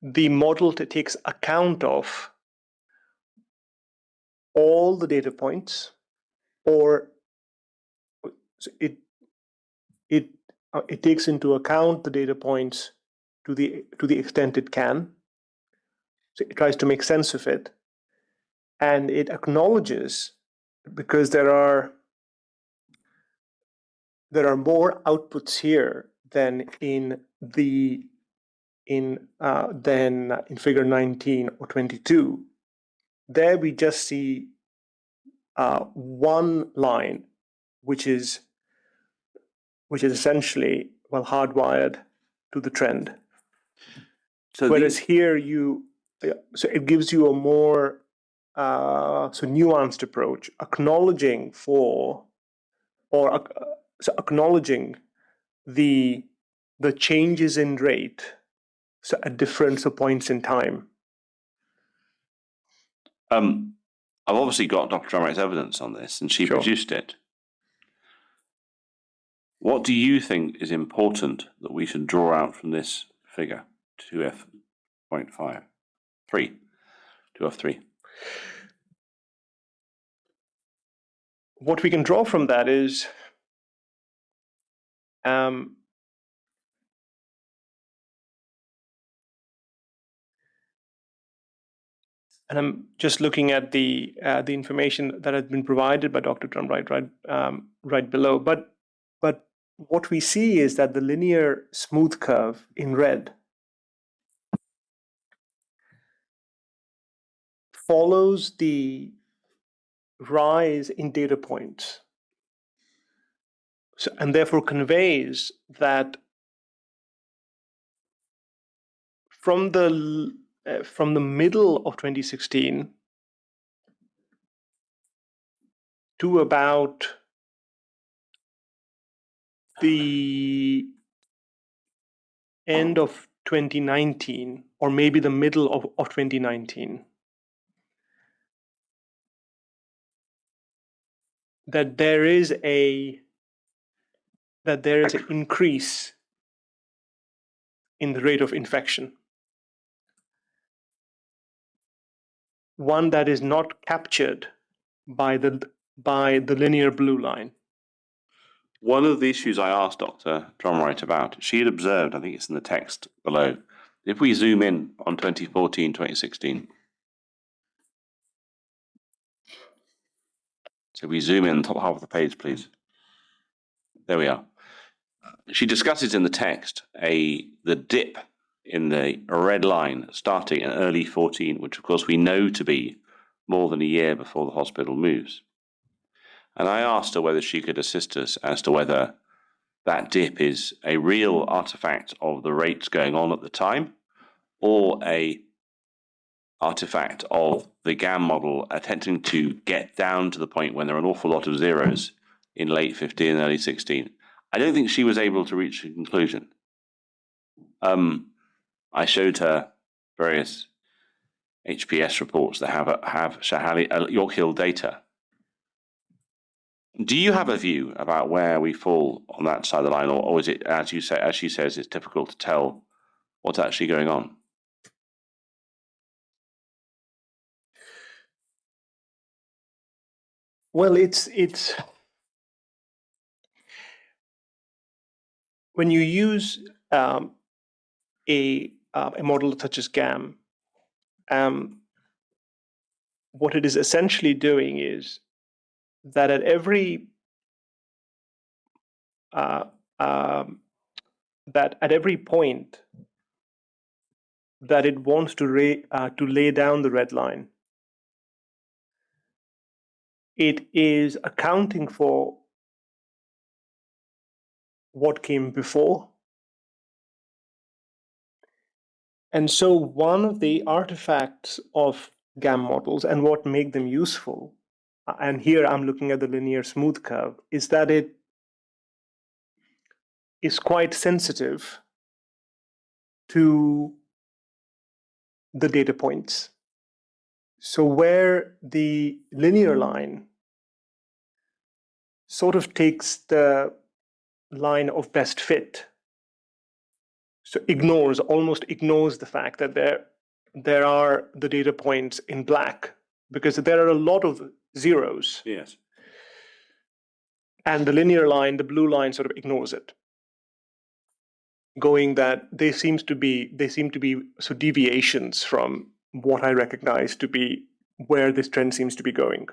the model takes account of all the data points, or it takes into account the data points to the extent it can. So it tries to make sense of it, and it acknowledges, because there are more outputs here than in figure 19 or 22. There we just see one line, which is essentially hardwired to the trend. So whereas here so it gives you a more nuanced approach, acknowledging the changes in rate at different points in time. I've obviously got Dr. Drumright's evidence on this, and she produced it. What do you think is important that we should draw out from this figure, 2F.5? 2F3. What we can draw from that is and I'm just looking at the information that has been provided by Dr. Drumright right below. But what we see is that the linear smooth curve in red follows the rise in data points, and therefore conveys that from the middle of 2016 to about the end of 2019, or maybe the middle of 2019, that there is an increase in the rate of infection, one that is not captured by the linear blue line. One of the issues I asked Dr. Drumright about, she had observed, I think it's in the text below, if we zoom in on 2014, 2016, so we zoom in top half of the page, please. There we are. She discusses in the text the dip in the red line starting in early 14, which of course we know to be more than a year before the hospital moves. And I asked her whether she could assist us as to whether that dip is a real artifact of the rates going on at the time, or a artifact of the GAM model attempting to get down to the point when there are an awful lot of zeros in late 15 and early 16. I don't think she was able to reach a conclusion. I showed her various HPS reports that have York Hill data. Do you have a view about where we fall on that side of the line, or is it, as she says, it's difficult to tell what's actually going on? Well, it's when you use a model such as GAM, what it is essentially doing is that at every point that it wants to lay down the red line, it is accounting for what came before. And so one of the artifacts of GAM models and what make them useful, and here I'm looking at the linear smooth curve, is that it is quite sensitive to the data points. So where the linear line sort of takes the line of best fit, so almost ignores the fact that there are the data points in black, because there are a lot of zeros. Yes. And the linear line, the blue line, sort of ignores it, going that they seem to be so deviations from what I recognize to be where this trend seems to be going.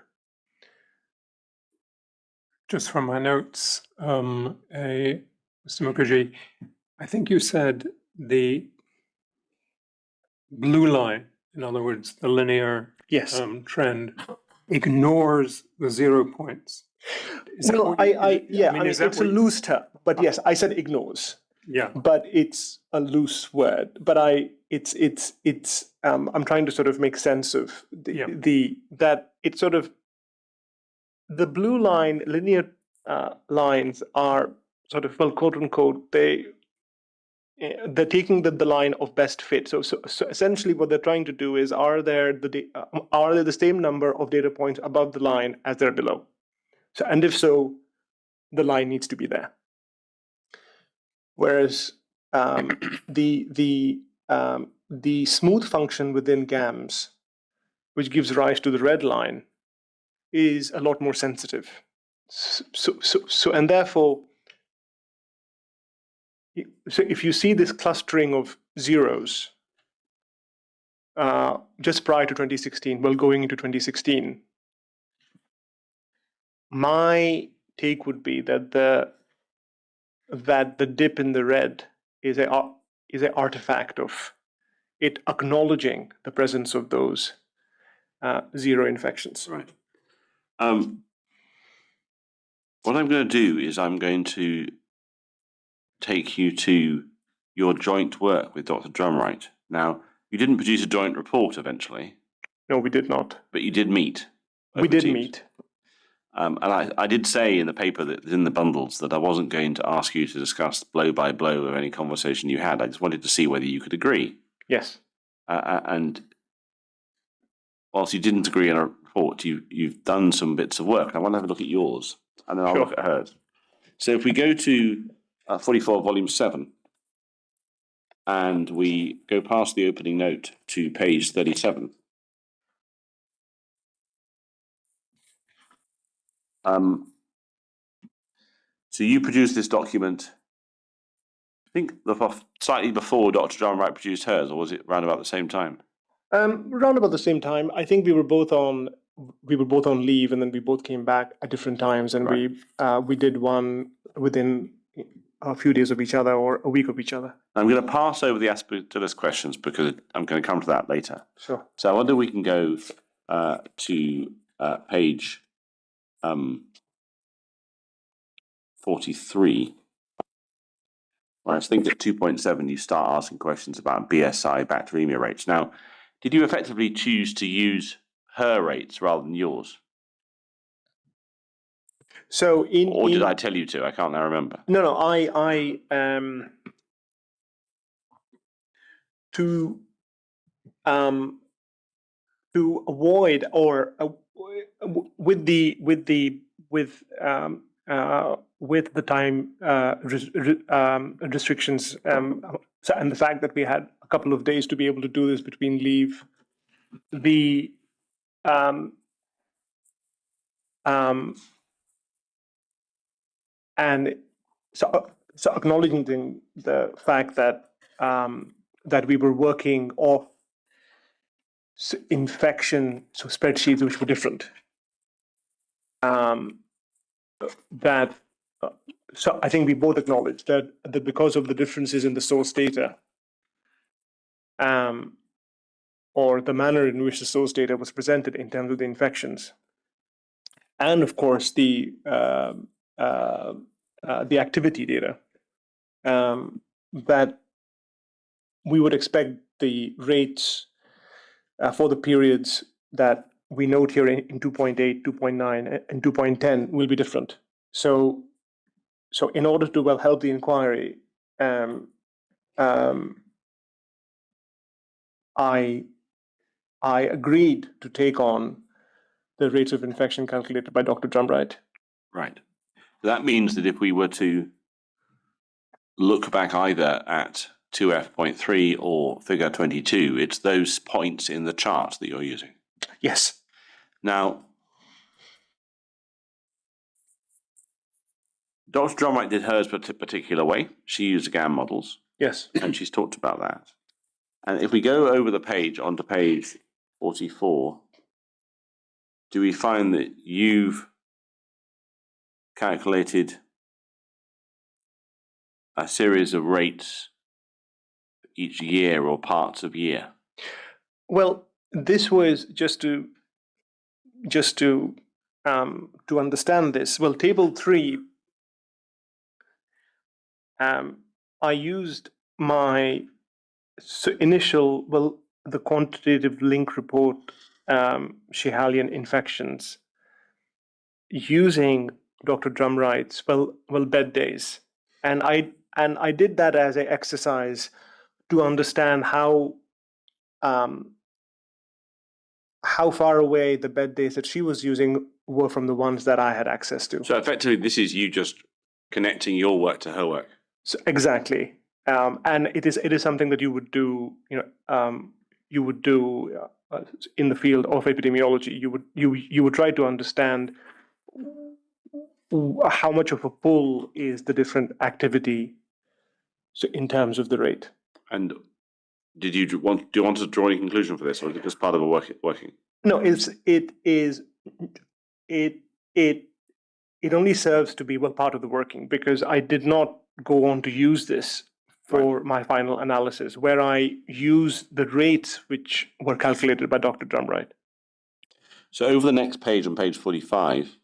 Just from my notes, Mr. Mookerjee, I think you said the blue line, in other words, the linear Yes. trend, ignores the 0 points. Is that Well, what you- I mean, is that it's a what you- loose term, but yes, I said ignores, Yeah, but it's a loose word. But I'm trying to sort of make sense of Yeah. that it's sort of the blue line linear lines are sort of, well, quote unquote, they're taking the line of best fit. So essentially, what they're trying to do is, are there the same number of data points above the line as they're below? So, and if so, the line needs to be there. Whereas the smooth function within GAMS, which gives rise to the red line, is a lot more sensitive. So and therefore, so if you see this clustering of zeros just prior to 2016, well, going into 2016, my take would be that the dip in the red is an artifact of it acknowledging the presence of those zero infections. Right. What I'm going to do is I'm going to take you to your joint work with Dr. Drumright. Now, you didn't produce a joint report eventually, No, we did not. but you did meet. We over did Teams. meet. And I did say in the paper that in the bundles that I wasn't going to ask you to discuss blow by blow of any conversation you had. I just wanted to see whether you could agree. Yes. And whilst you didn't agree on a report, you've done some bits of work. I want to have a look at yours, and then I'll Sure. look at hers. So if we go to 44, volume 7, and we go past the opening note to page 37. So you produced this document, I think slightly before Dr. John Wright produced hers, or was it around about the same time? Around about the same time. I think we were both on leave, and then we both came back at different times, and Right. we did one within a few days of each other or a week of each other. I'm going to pass over the Aspergillus questions because I'm going to come to that later. Sure. So I wonder if we can go to page 43. Where I think at 2.7 you start asking questions about BSI bacteremia rates. Now, did you effectively choose to use her rates rather than yours? So or did I tell you to? I can't now remember. No. I to avoid or with the time restrictions, and the fact that we had a couple of days to be able to do this between leave, and so acknowledging the fact that that we were working off infection, so spreadsheets which were different. So I think we both acknowledged that because of the differences in the source data, or the manner in which the source data was presented in terms of the infections, and of course the activity data, that we would expect the rates for the periods that we note here in 2.8, 2.9, and 2.10 will be different. So in order to help the inquiry, I agreed to take on the rates of infection calculated by Dr. Drumright. Right. That means that if we were to look back either at 2F.3 or figure 22, it's those points in the chart that you're using. Yes. Now, Dr. Drumright did hers a particular way. She used GAN models. Yes. And she's talked about that. And if we go over the page onto page 44, do we find that you've calculated a series of rates each year or parts of year? Well, this was just to understand this. Well, table 3, I used my initial, the quantitative link report, Shihalian infections, using Dr. Drumright's bed days, and I did that as an exercise to understand how far away the bed days that she was using were from the ones that I had access to. So effectively, this is you just connecting your work to her work. So, exactly, and it is something that you would do. You would do in the field of epidemiology. You would try to understand how much of a pull is the different activity, so in terms of the rate. And do you want to draw any conclusion for this, or is it just part of a working? No, it only serves to be part of the working, because I did not go on to use this for my final analysis, where I use the rates which were calculated by Dr. Drumright. So over the next page, on page 45,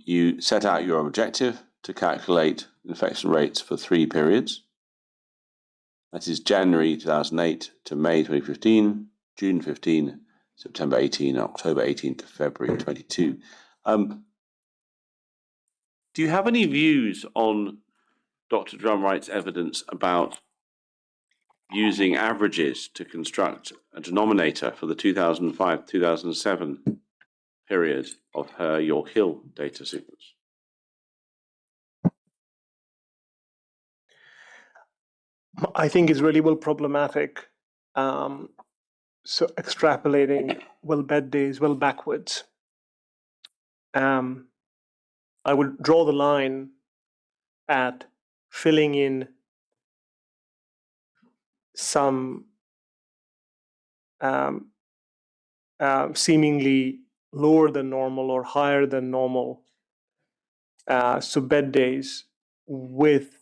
you set out your objective to calculate infection rates for 3 periods. That is January 2008 to May 2015, June 15, September 18, October 18 to February 22. Do you have any views on Dr. Drumright's evidence about using averages to construct a denominator for the 2005-2007 period of her York Hill data sequence? I think it's really problematic. So extrapolating bed days backwards. I would draw the line at filling in some seemingly lower than normal or higher than normal so bed days with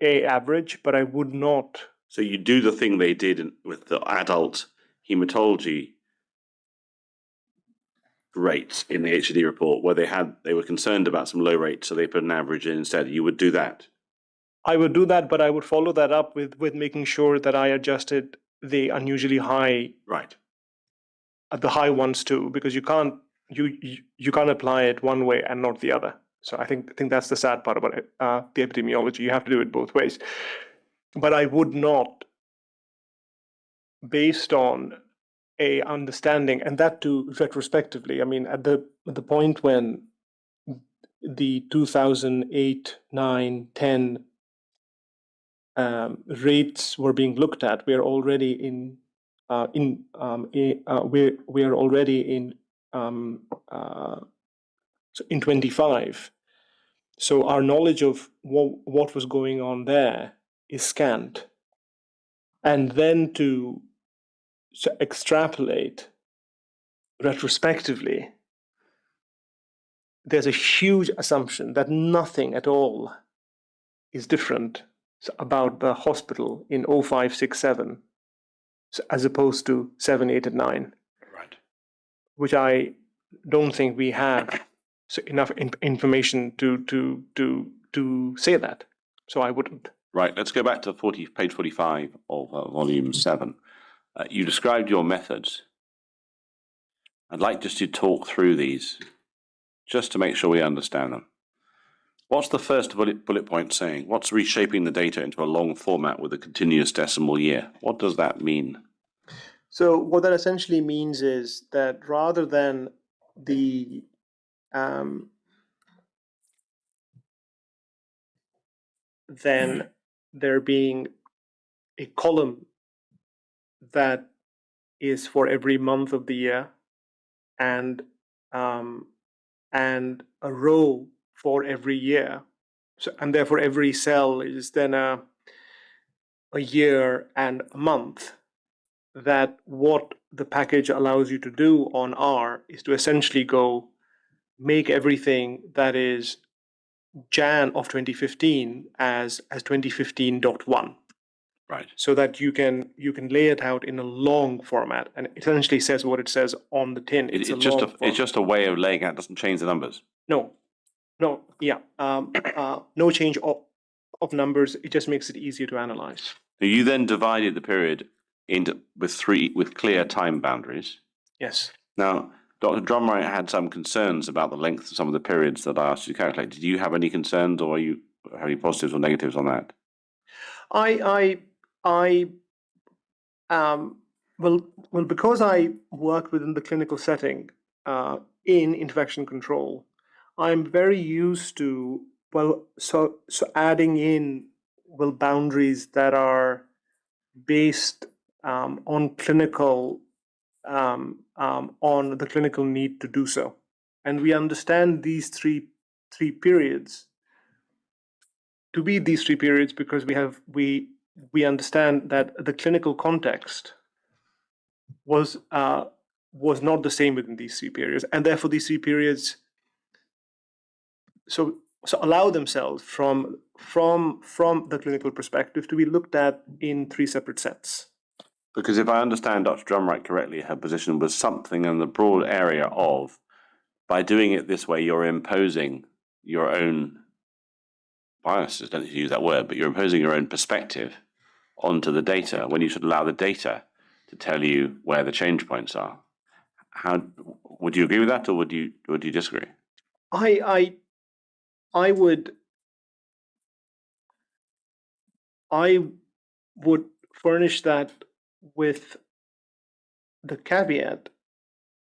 a average, but I would not. So you do the thing they did with the adult hematology rates in the HCD report, where they were concerned about some low rates, so they put an average in instead. You would do that? I would do that, but I would follow that up with making sure that I adjusted the unusually high, the high ones too, because you can't apply it one way and not the other. So I think that's the sad part about it, the epidemiology. You have to do it both ways. But I would not, based on a understanding, and that too retrospectively. I mean, at the point when the 2008, 9, 10 rates were being looked at, we are already in 25. So our knowledge of what was going on there is scant, and then to extrapolate retrospectively, there's a huge assumption that nothing at all is different about the hospital in 05, 6, 7 as opposed to 7, 8, and 9. Right. Which I don't think we have enough information to say that. So I wouldn't. Right, let's go back to page 45 of volume 7. You described your methods. I'd like just to talk through these, just to make sure we understand them. What's the first bullet point saying? What's reshaping the data into a long format with a continuous decimal year? What does that mean? So what that essentially means is that rather than the then there being a column that is for every month of the year, and a row for every year. So, and therefore every cell is then a year and a month. That what the package allows you to do on R is to essentially go make everything that is Jan of 2015 as 2015.1. Right. So that you can lay it out in a long format, and it essentially says what it says on the tin. It's just a way of laying out. Doesn't change the numbers. No, yeah, no change of numbers. It just makes it easier to analyze. So you then divided the period with clear time boundaries. Yes. Now, Dr. Drumright had some concerns about the length of some of the periods that I asked you to calculate. Did you have any concerns, or have any positives or negatives on that? Well, because I work within the clinical setting in infection control, I'm very used to so adding in boundaries that are based on clinical on the clinical need to do so, and we understand these three periods to be these three periods because we understand that the clinical context was not the same within these three periods, and therefore these three periods so allow themselves from the clinical perspective to be looked at in three separate sets. Because if I understand Dr. Drumright correctly, her position was something in the broad area of, by doing it this way, you're imposing your own biases. Don't use that word, but you're imposing your own perspective onto the data when you should allow the data to tell you where the change points are. How would you agree with that, or would you disagree? I would furnish that with the caveat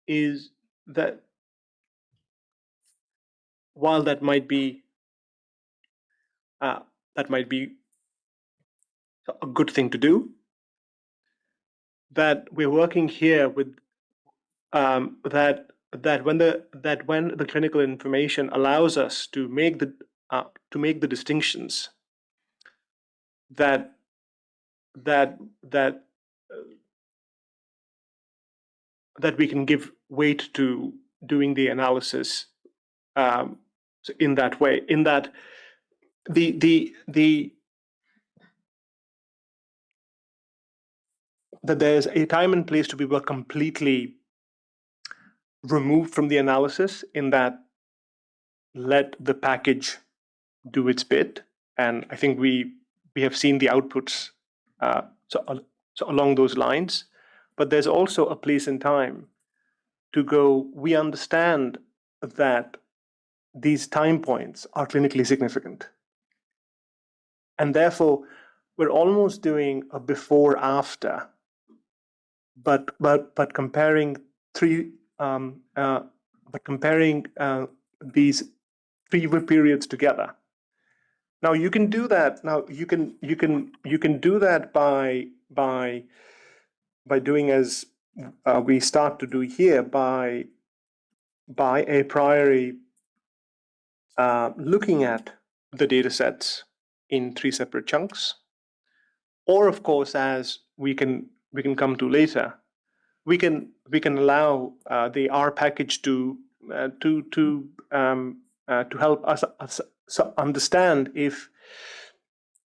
is that while that might be a good thing to do, that we're working here with that when the clinical information allows us to make the distinctions that we can give weight to doing the analysis in that way, in that that there's a time and place to be completely removed from the analysis, in that let the package do its bit. And I think we have seen the outputs so along those lines. But there's also a place and time to go, we understand that these time points are clinically significant. And therefore, we're almost doing a before after, but comparing these three periods together. Now you can do that. Now you can do that by doing as we start to do here, by a priori looking at the data sets in three separate chunks, or of course, as we can come to later, we can allow the R package to help us understand if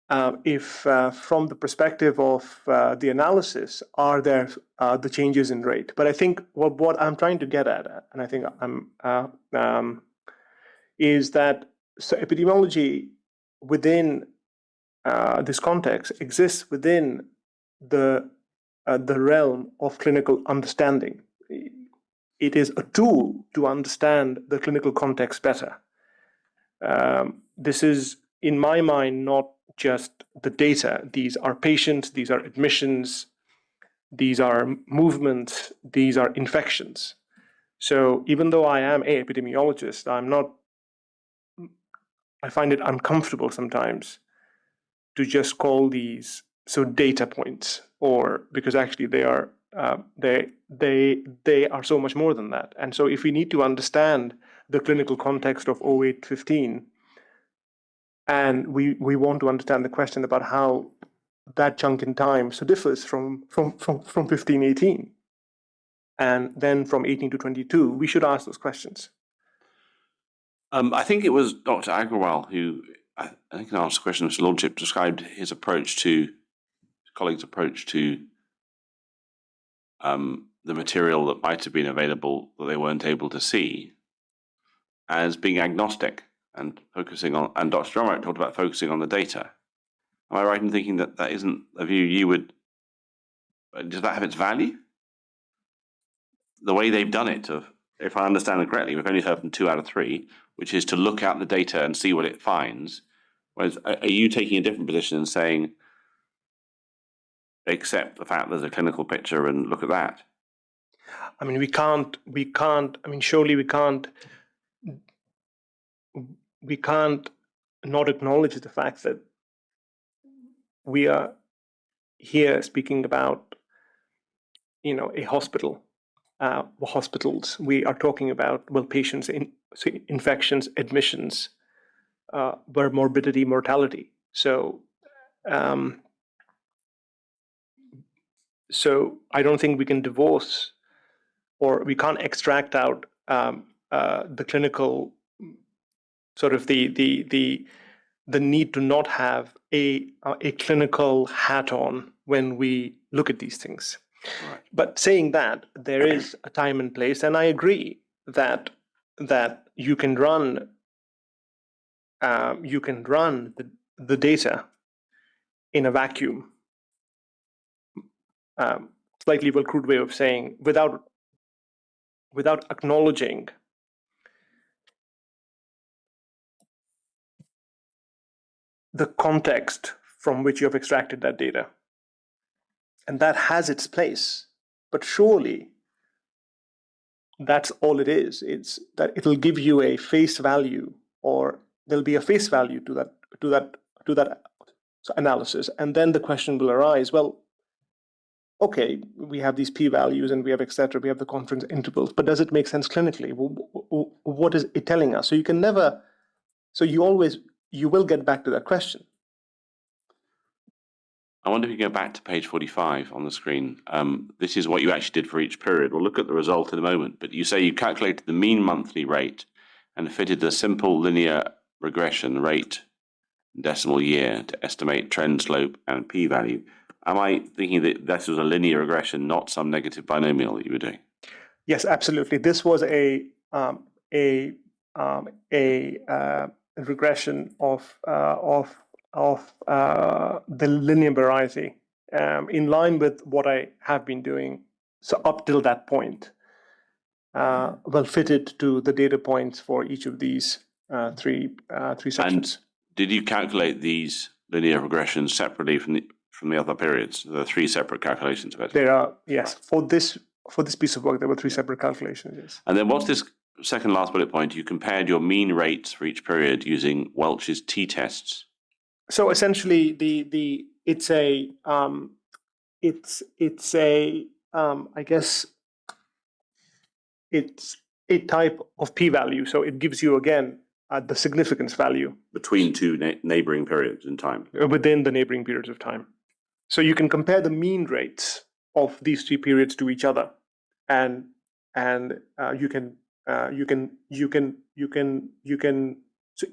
if from the perspective of the analysis, are there the changes in rate? But I think what I'm trying to get at, and I think is that so epidemiology within this context exists within the realm of clinical understanding. It is a tool to understand the clinical context better. This is, in my mind, not just the data. These are patients, these are admissions, these are movements, these are infections. So even though I am an epidemiologist, I find it uncomfortable sometimes to just call these data points, or because actually they are they are so much more than that. And so if we need to understand the clinical context of 08-15, and we want to understand the question about how that chunk in time differs from 15-18, and then from 18 to 22, we should ask those questions. I think it was Dr. Agrawal who, I think in answer to the question of Mr. Lordship, described his colleagues' approach to the material that might have been available that they weren't able to see as being agnostic and focusing on, and Dr. Drummond talked about focusing on the data. Am I right in thinking that that isn't a view you would, does that have its value? The way they've done it, if I understand it correctly, we've only heard from 2 out of 3, which is to look at the data and see what it finds. Whereas, are you taking a different position and saying, accept the fact there's a clinical picture and look at that? I mean, surely we can't not acknowledge the fact that we are here speaking about, a hospital, hospitals. We are talking about, patients in infections, admissions, where morbidity, mortality. So I don't think we can divorce, or we can't extract out the clinical the need to not have a clinical hat on when we look at these things. Right. But saying that, there is a time and place, and I agree that you can run the data in a vacuum. Slightly well crude way of saying, without acknowledging the context from which you have extracted that data. And that has its place, but surely that's all it is. It's that it'll give you a face value, or there'll be a face value to that analysis. And then the question will arise, well, okay, we have these p-values and we have etc. We have the confidence intervals, but does it make sense clinically? What is it telling us? So you will get back to that question. I wonder if you go back to page 45 on the screen. This is what you actually did for each period. We'll look at the result in a moment, but you say you calculated the mean monthly rate and fitted a simple linear regression rate decimal year to estimate trend slope and p-value. Am I thinking that this was a linear regression, not some negative binomial that you were doing? Yes, absolutely. This was a regression of the linear variety, in line with what I have been doing. So up till that point, fitted to the data points for each of these three sections. And did you calculate these linear regressions separately from the other periods? There are 3 separate calculations of it. There are, yes. For this piece of work, there were 3 separate calculations. Yes. And then what's this second last bullet point? You compared your mean rates for each period using Welch's t-tests. So essentially, it's a I guess it's a type of p-value. So it gives you again the significance value between 2 neighboring periods in time, within the neighboring periods of time. So you can compare the mean rates of these 3 periods to each other, and you can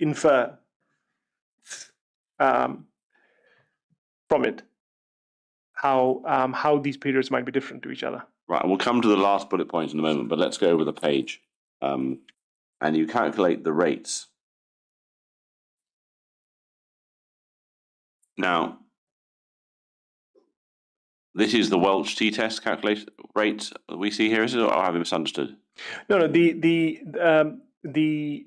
infer from it how these periods might be different to each other. Right, and we'll come to the last bullet point in a moment, but let's go over the page. And you calculate the rates. Now, this is the Welch t-test calculation rate that we see here, is it, or have I misunderstood? No, the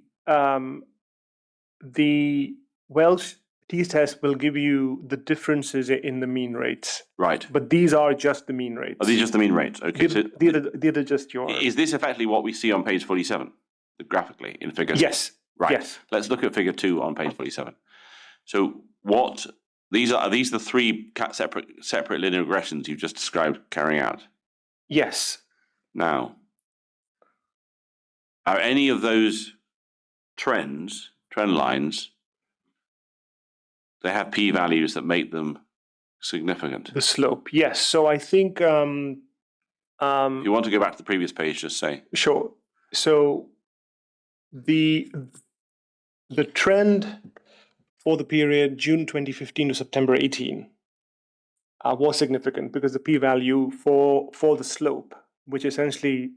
Welch t-test will give you the differences in the mean rates. Right. But these are just the mean rates. Are these just the mean rates? Okay. These are just your. Is this effectively what we see on page 47, graphically, in figure? Yes. Right. Yes. Let's look at figure 2 on page 47. So are these the three separate linear regressions you've just described carrying out? Yes. Now, are any of those trend lines, they have p-values that make them significant? The slope, yes. So I think If you want to go back to the previous page, just say. Sure. So the trend for the period June 2015 to September 18 was significant because the p-value for the slope, which essentially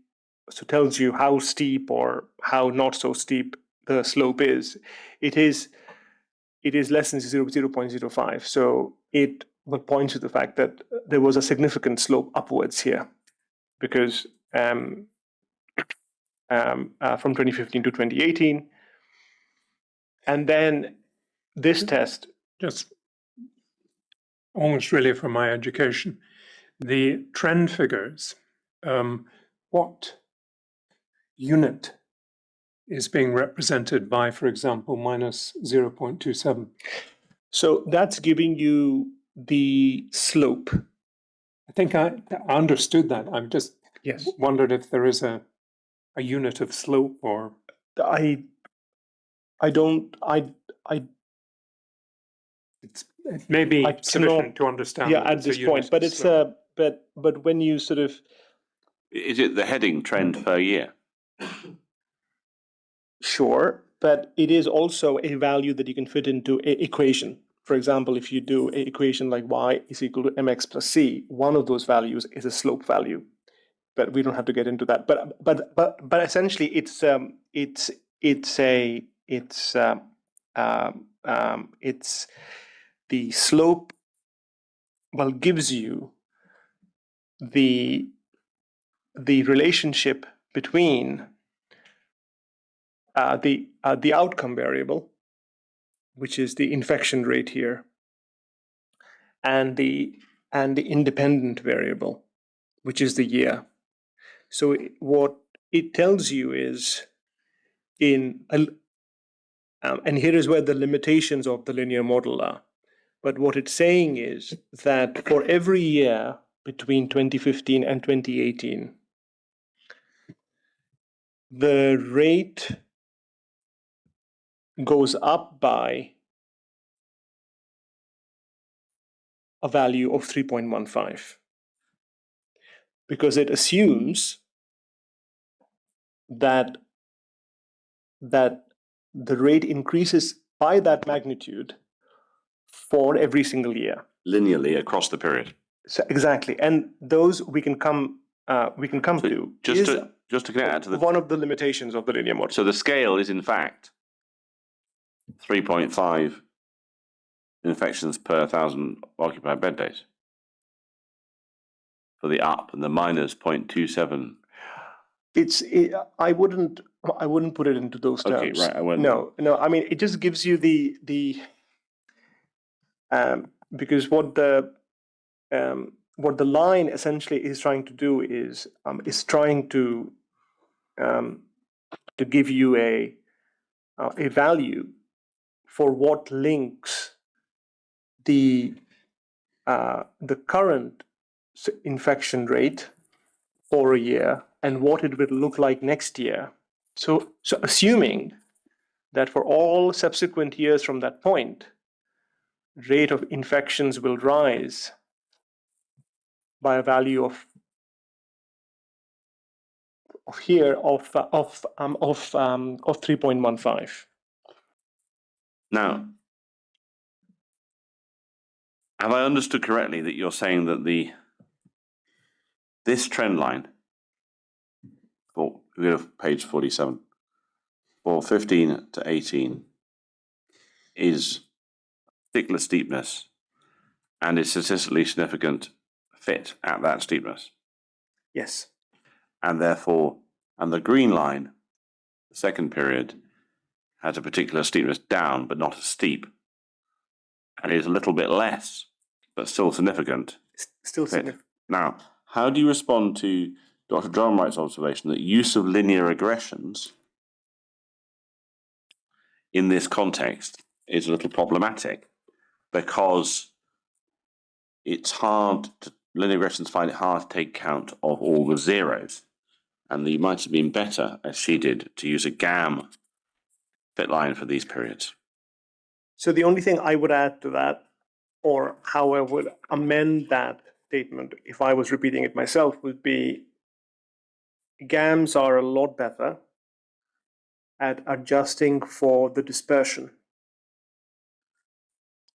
tells you how steep or how not so steep the slope is, it is less than 0.05. So it would point to the fact that there was a significant slope upwards here, because from 2015 to 2018, and then this test. Just almost really from my education, the trend figures, what unit is being represented by, for example, minus 0.27? So that's giving you the slope. I think I understood that. I'm just Yes. wondered if there is a unit of slope, or I don't. it may be sufficient to understand. Yeah, that at it's a this unit point, of but it's slope. but when you sort of. Is it the heading trend per year? Sure, but it is also a value that you can fit into an equation. For example, if you do an equation like y is equal to mx plus c, one of those values is a slope value. But we don't have to get into that. But essentially, it's the slope. Well, gives you the relationship between the outcome variable, which is the infection rate here, and the independent variable, which is the year. So what it tells you is and here is where the limitations of the linear model are. But what it's saying is that for every year between 2015 and 2018, the rate goes up by a value of 3.15, because it assumes that the rate increases by that magnitude for every single year, Linearly across the period. So exactly, and those we can come to. Just to connect that to the one of the limitations of the linear model. So the scale is in fact 3.5 infections per 1,000 occupied bed days for the up, and the minus 0.27. I wouldn't put it into those terms. Okay, right. I won't. No. I mean, it just gives you the because what the line essentially is trying to do is trying to give you a value for what links the current infection rate for a year and what it will look like next year. So assuming that for all subsequent years from that point, rate of infections will rise by a value of 3.15. Now, Have I understood correctly that you're saying that this trend line, for we go to page 47, for 15 to 18 is particular steepness and is statistically significant fit at that steepness? Yes. And therefore, and the green line, the second period, has a particular steepness down, but not as steep, and is a little bit less, but still significant. Still fit. significant. Now, how do you respond to Dr. Drumwright's observation that use of linear regressions in this context is a little problematic because linear regressions find it hard to take count of all the zeros, and it might have been better, as she did, to use a GAM fit line for these periods. So the only thing I would add to that, or how I would amend that statement if I was repeating it myself, would be GAMs are a lot better at adjusting for the dispersion.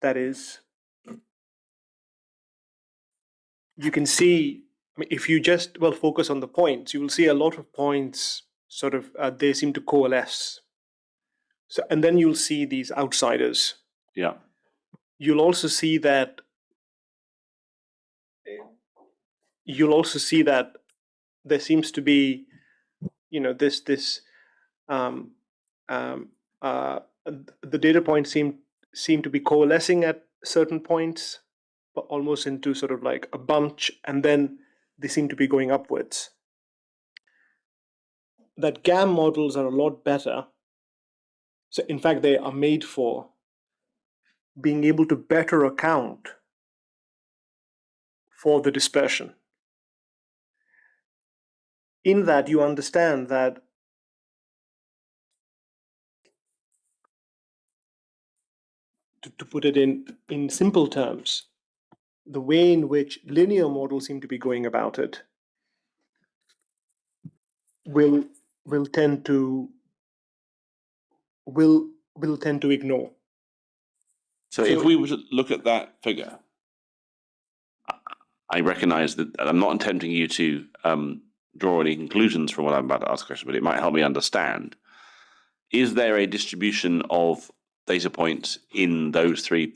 That is, you can see, I mean, if you just focus on the points, you will see a lot of points sort of they seem to coalesce. So, and then you'll see these outsiders. Yeah. You'll also see that there seems to be, the data points seem to be coalescing at certain points, but almost into sort of like a bunch, and then they seem to be going upwards. That GAM models are a lot better. So in fact, they are made for being able to better account for the dispersion. In that, you understand that to put it in simple terms, the way in which linear models seem to be going about it will tend to ignore. So if we were to look at that figure, I recognize that I'm not attempting you to draw any conclusions from what I'm about to ask a question, but it might help me understand. Is there a distribution of data points in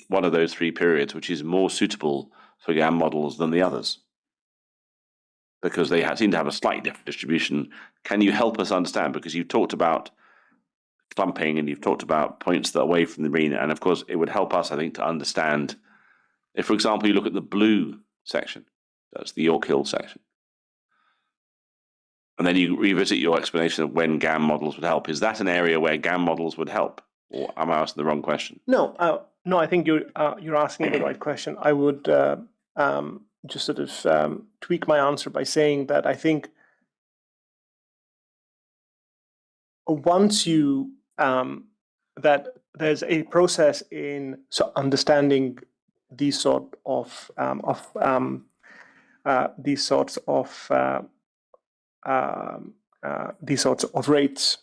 one of those three periods, which is more suitable for GAM models than the others? Because they seem to have a slightly different distribution. Can you help us understand? Because you've talked about clumping and you've talked about points that are away from the mean, and of course it would help us, I think, to understand if, for example, you look at the blue section, that's the York Hill section, and then you revisit your explanation of when GAM models would help. Is that an area where GAM models would help, or am I asking the wrong question? No, I think you're asking the right question. I would just sort of tweak my answer by saying that I think once you that there's a process in understanding these sorts of rates,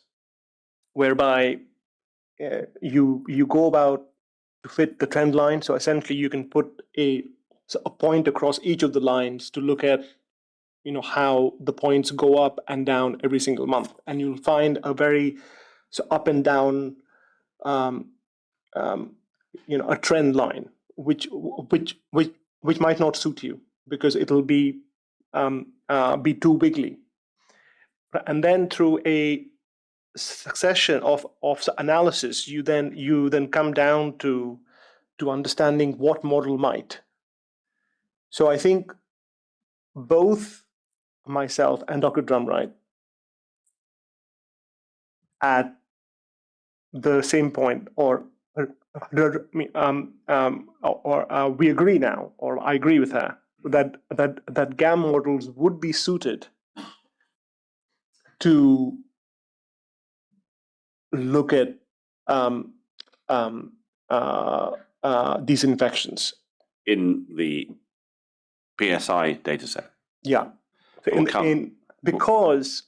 whereby you go about to fit the trend line. So essentially, you can put a point across each of the lines to look at how the points go up and down every single month, and you'll find a very up and down a trend line, which might not suit you because it'll be too wiggly. And then through a succession of analysis, you then come down to understanding what model might. So I think both myself and Dr. Drumwright at the same point, or we agree now, or I agree with her that GAM models would be suited to look at these infections in the PSI dataset. Yeah, so because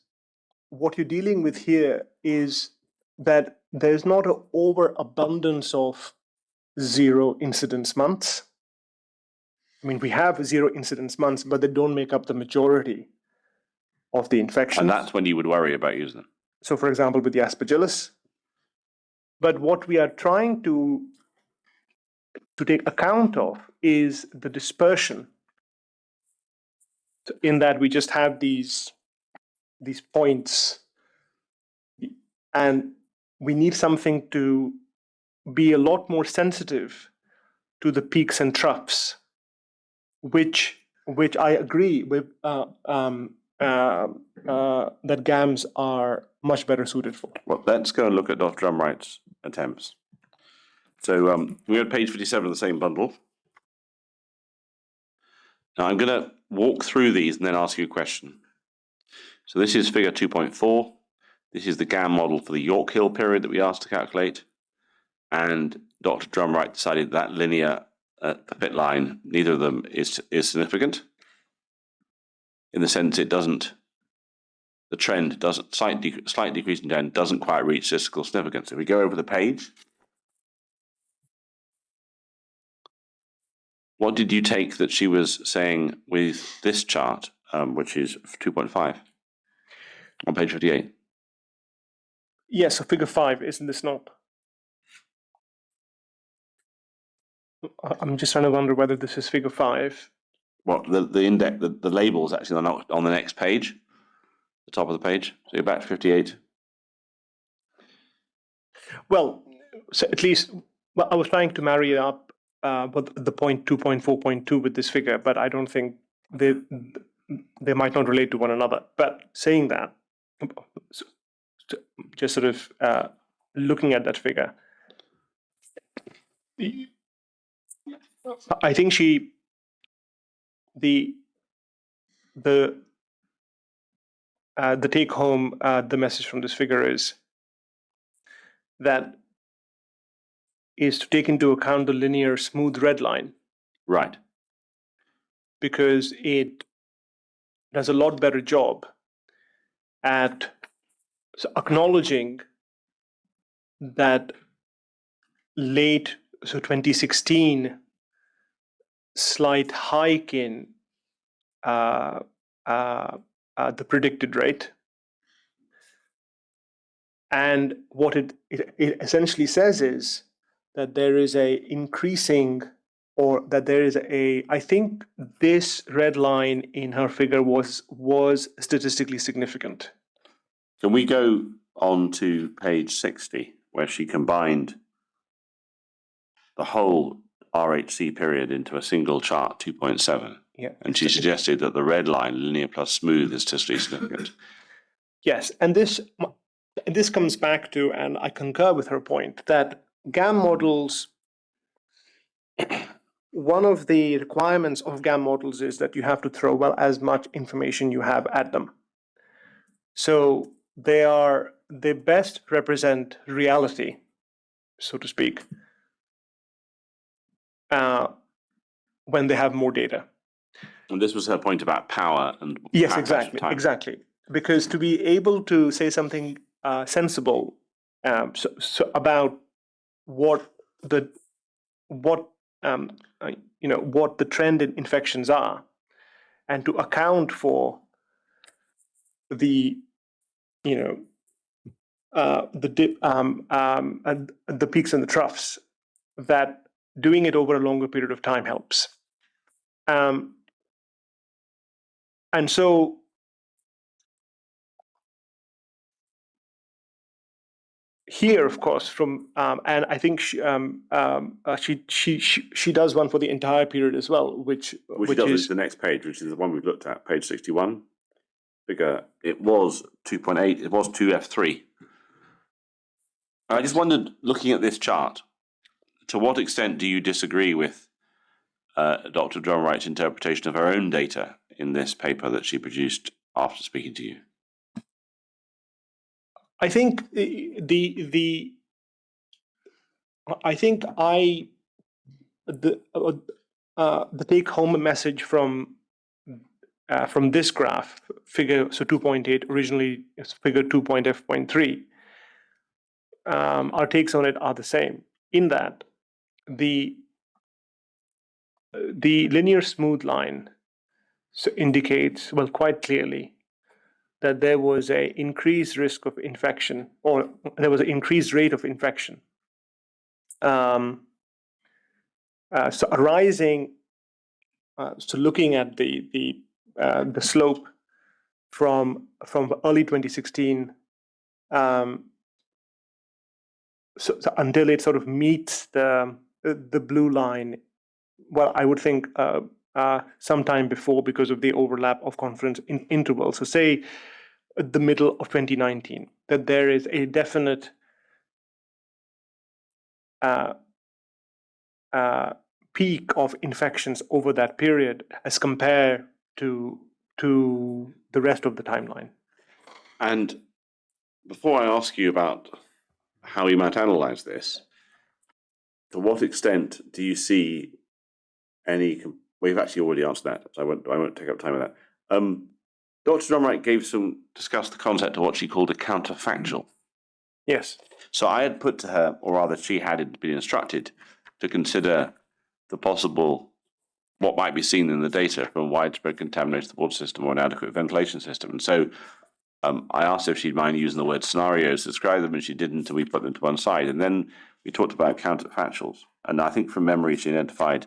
what you're dealing with here is that there's not an overabundance of zero incidence months. I mean, we have 0 incidence months, but they don't make up the majority of the infections. And that's when you would worry about using them. So, for example, with the aspergillus. But what we are trying to take account of is the dispersion. So in that we just have these points, and we need something to be a lot more sensitive to the peaks and troughs, which I agree with that GAMs are much better suited for. Well, let's go and look at Dr. Drumwright's attempts. So we're at page 57 of the same bundle. Now I'm going to walk through these and then ask you a question. So this is figure 2.4. This is the GAM model for the York Hill period that we asked to calculate. And Dr. Drumwright decided that linear at the pit line, neither of them is significant. In the sense it doesn't, the trend doesn't, slight decrease in trend doesn't quite reach statistical significance. If we go over the page, what did you take that she was saying with this chart, which is 2.5 on page 58? Yes, so figure 5, isn't this not? I'm just trying to wonder whether this is figure 5. Well, the index, the label is actually on the next page, the top of the page. So you're back to 58. Well, so at least, well, I was trying to marry it up with the point 2.4.2 with this figure, but I don't think they might not relate to one another. But saying that, just sort of looking at that figure, I think the take home, the message from this figure is that is to take into account the linear smooth red line. Right. Because it does a lot better job at acknowledging that late, so 2016, slight hike in the predicted rate. And what it essentially says is that there is a increasing, or that there is I think this red line in her figure was statistically significant. Can we go on to page 60, where she combined the whole RHC period into a single chart, 2.7? Yeah. And she suggested that the red line, linear plus smooth, is statistically significant. Yes, and this comes back to, and I concur with her point, that GAM models, one of the requirements of GAM models is that you have to throw as much information you have at them. So they best represent reality, so to speak, when they have more data. And this was her point about power and yes, exactly. Because to be able to say something sensible so about what the trend in infections are, and to account for the dip, the peaks and the troughs, that doing it over a longer period of time helps. And so here, of course, from and I think she does one for the entire period as well, which is the next page, which is the one we've looked at, page 61. Figure, it was 2.8, it was 2F3. I just wondered, looking at this chart, to what extent do you disagree with Dr. Drumwright's interpretation of her own data in this paper that she produced after speaking to you? I think the take home message from this graph figure, so 2.8 originally is figure 2.f.3. Our takes on it are the same, in that the the linear smooth line indicates, well, quite clearly that there was an increased risk of infection, or there was an increased rate of infection. So arising, so looking at the slope from early 2016, so until it sort of meets the blue line. Well, I would think sometime before, because of the overlap of confidence intervals. So say at the middle of 2019, that there is a definite peak of infections over that period as compared to the rest of the timeline. And before I ask you about how you might analyze this, to what extent do you see any? Well, you've actually already answered that, so I won't take up time with that. Dr. Drumright discussed the concept of what she called a counterfactual. Yes. So I had put to her, or rather she had been instructed to consider the possible, what might be seen in the data from widespread contamination of the water system or inadequate ventilation system. And so I asked her if she'd mind using the word scenarios to describe them, and she didn't, and we put them to one side. And then we talked about counterfactuals. And I think from memory, she identified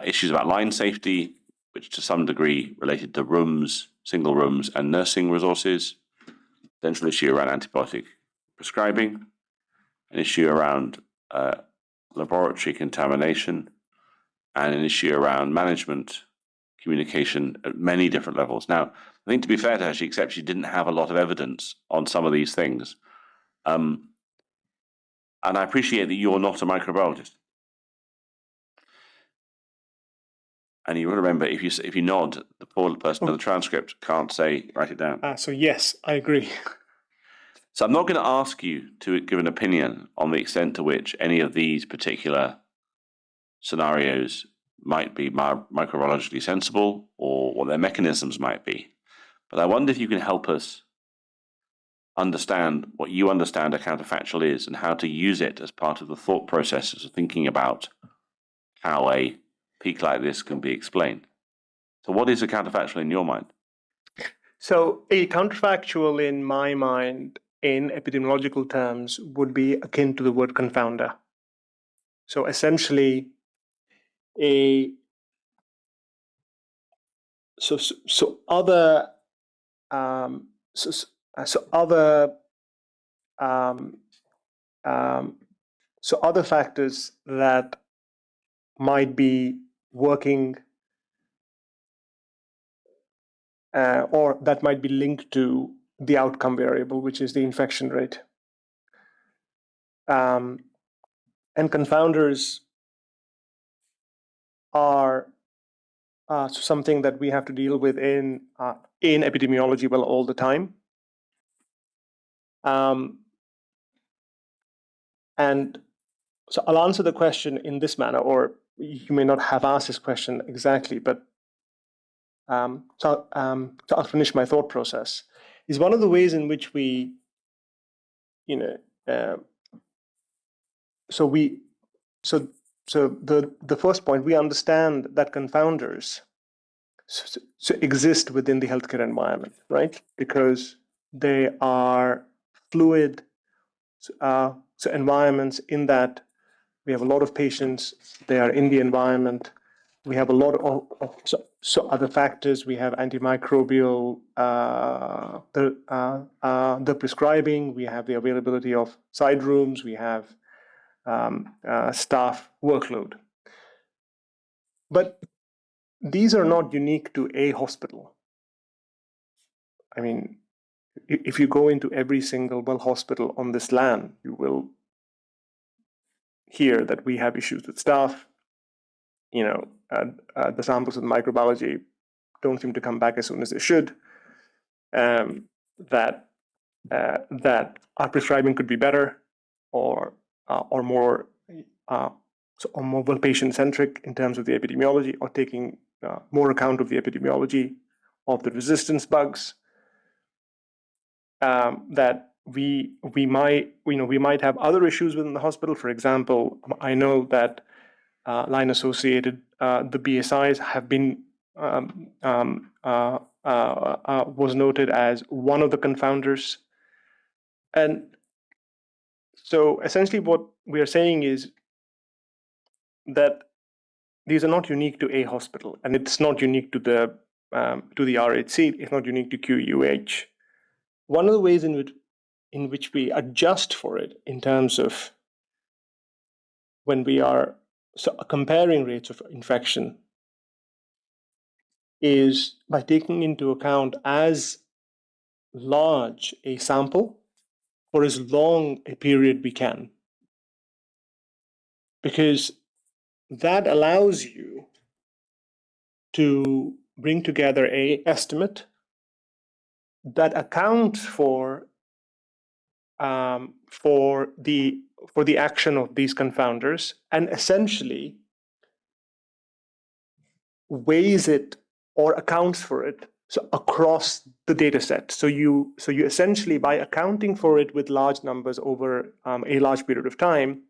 issues about line safety, which to some degree related to rooms, single rooms, and nursing resources. Potential issue around antibiotic prescribing, an issue around laboratory contamination, and an issue around management communication at many different levels. Now, I think to be fair to her, she accepts she didn't have a lot of evidence on some of these things. And I appreciate that you're not a microbiologist. And you remember, if you nod, the poor person in the transcript can't write it down. So yes, I agree. So I'm not going to ask you to give an opinion on the extent to which any of these particular scenarios might be microbiologically sensible or what their mechanisms might be. But I wonder if you can help us understand what you understand a counterfactual is and how to use it as part of the thought processes of thinking about how a peak like this can be explained. So what is a counterfactual in your mind? So a counterfactual in my mind, in epidemiological terms, would be akin to the word confounder. So essentially, other factors that might be working or that might be linked to the outcome variable, which is the infection rate. And confounders are something that we have to deal with in epidemiology all the time. And so I'll answer the question in this manner, or you may not have asked this question exactly, but so I'll finish my thought process. Is one of the ways in which we, so the first point, we understand that confounders exist within the healthcare environment, right? Because they are fluid environments in that we have a lot of patients, they are in the environment. We have a lot of other factors. We have antimicrobial, the prescribing. We have the availability of side rooms. We have staff workload. But these are not unique to a hospital. I mean, if you go into every single hospital on this land, you will hear that we have issues with staff. The samples of microbiology don't seem to come back as soon as they should. That our prescribing could be better, or more patient-centric in terms of the epidemiology, or taking more account of the epidemiology of the resistance bugs. That we might have other issues within the hospital. For example, I know that line associated, the BSIs have been was noted as one of the confounders. And so essentially what we are saying is that these are not unique to a hospital, and it's not unique to the RHC, it's not unique to QUH. One of the ways in which we adjust for it in terms of when we are comparing rates of infection is by taking into account as large a sample for as long a period we can. Because that allows you to bring together an estimate that accounts for the action of these confounders and essentially weighs it or accounts for it across the data set. So you essentially, by accounting for it with large numbers over a large period of time,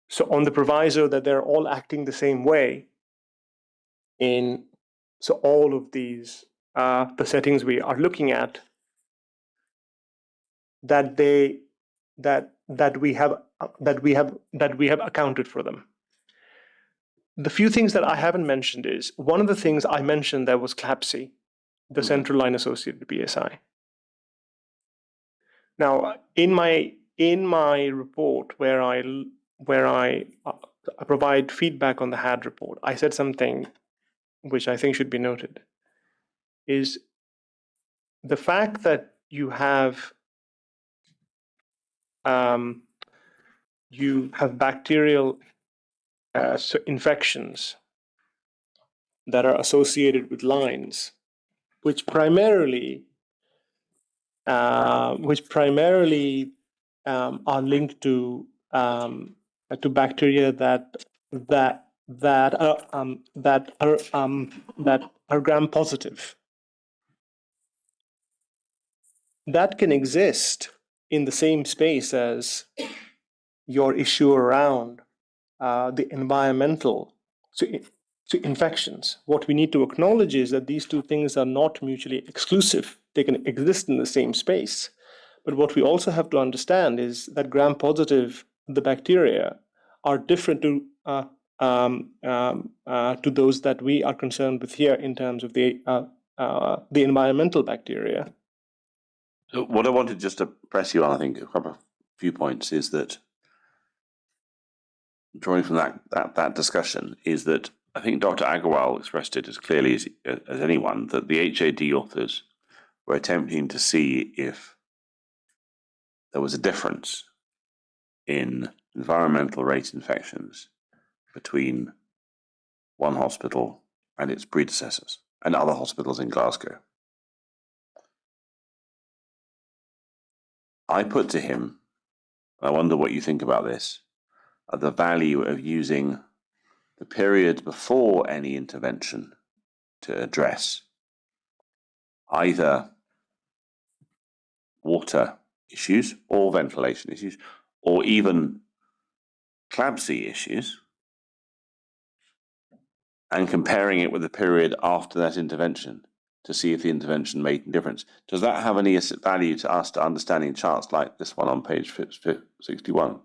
so on the proviso that they're all acting the same way in all of these the settings we are looking at, that we have accounted for them. The few things that I haven't mentioned is, one of the things I mentioned there was CLABSI, the central line associated BSI. Now, in my report where I provide feedback on the HAD report, I said something which I think should be noted, is the fact that you have bacterial infections that are associated with lines, which primarily are linked to bacteria that are gram positive. That can exist in the same space as your issue around the environmental infections. What we need to acknowledge is that these two things are not mutually exclusive. They can exist in the same space. But what we also have to understand is that gram positive, the bacteria, are different to those that we are concerned with here in terms of the environmental bacteria. So what I wanted just to press you on, I think, a couple of few points is that, drawing from that discussion, is that I think Dr. Agarwal expressed it as clearly as anyone, that the HAD authors were attempting to see if there was a difference in environmental rate infections between one hospital and its predecessors and other hospitals in Glasgow. I put to him, I wonder what you think about this, the value of using the period before any intervention to address either water issues or ventilation issues, or even CLABSI issues, and comparing it with the period after that intervention to see if the intervention made a difference. Does that have any value to us to understanding charts like this one on page 61?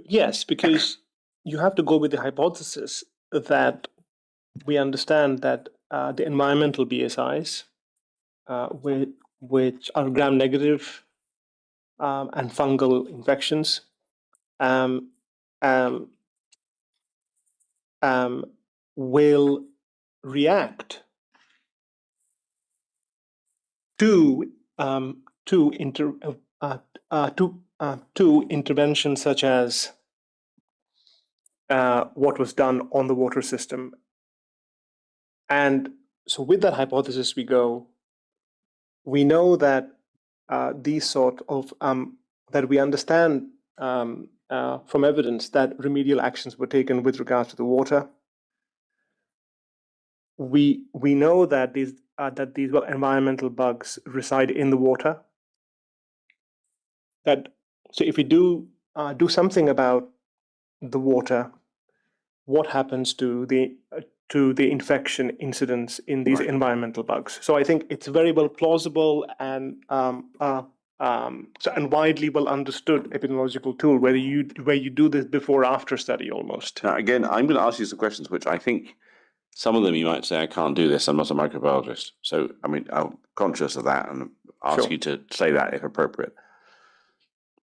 Yes, because you have to go with the hypothesis that we understand that the environmental BSIs, which are gram negative and fungal infections, will react to interventions such as what was done on the water system. And so with that hypothesis we know that these sort of that we understand from evidence that remedial actions were taken with regards to the water. We know that these environmental bugs reside in the water. So if we do something about the water, what happens to the infection incidence in these Right. environmental bugs. So I think it's very well plausible and and widely well understood epidemiological tool where you do this before after study almost. Now, again, I'm going to ask you some questions, which I think some of them you might say, I can't do this. I'm not a microbiologist. So, I mean, I'm conscious of that and ask Sure. you to say that if appropriate.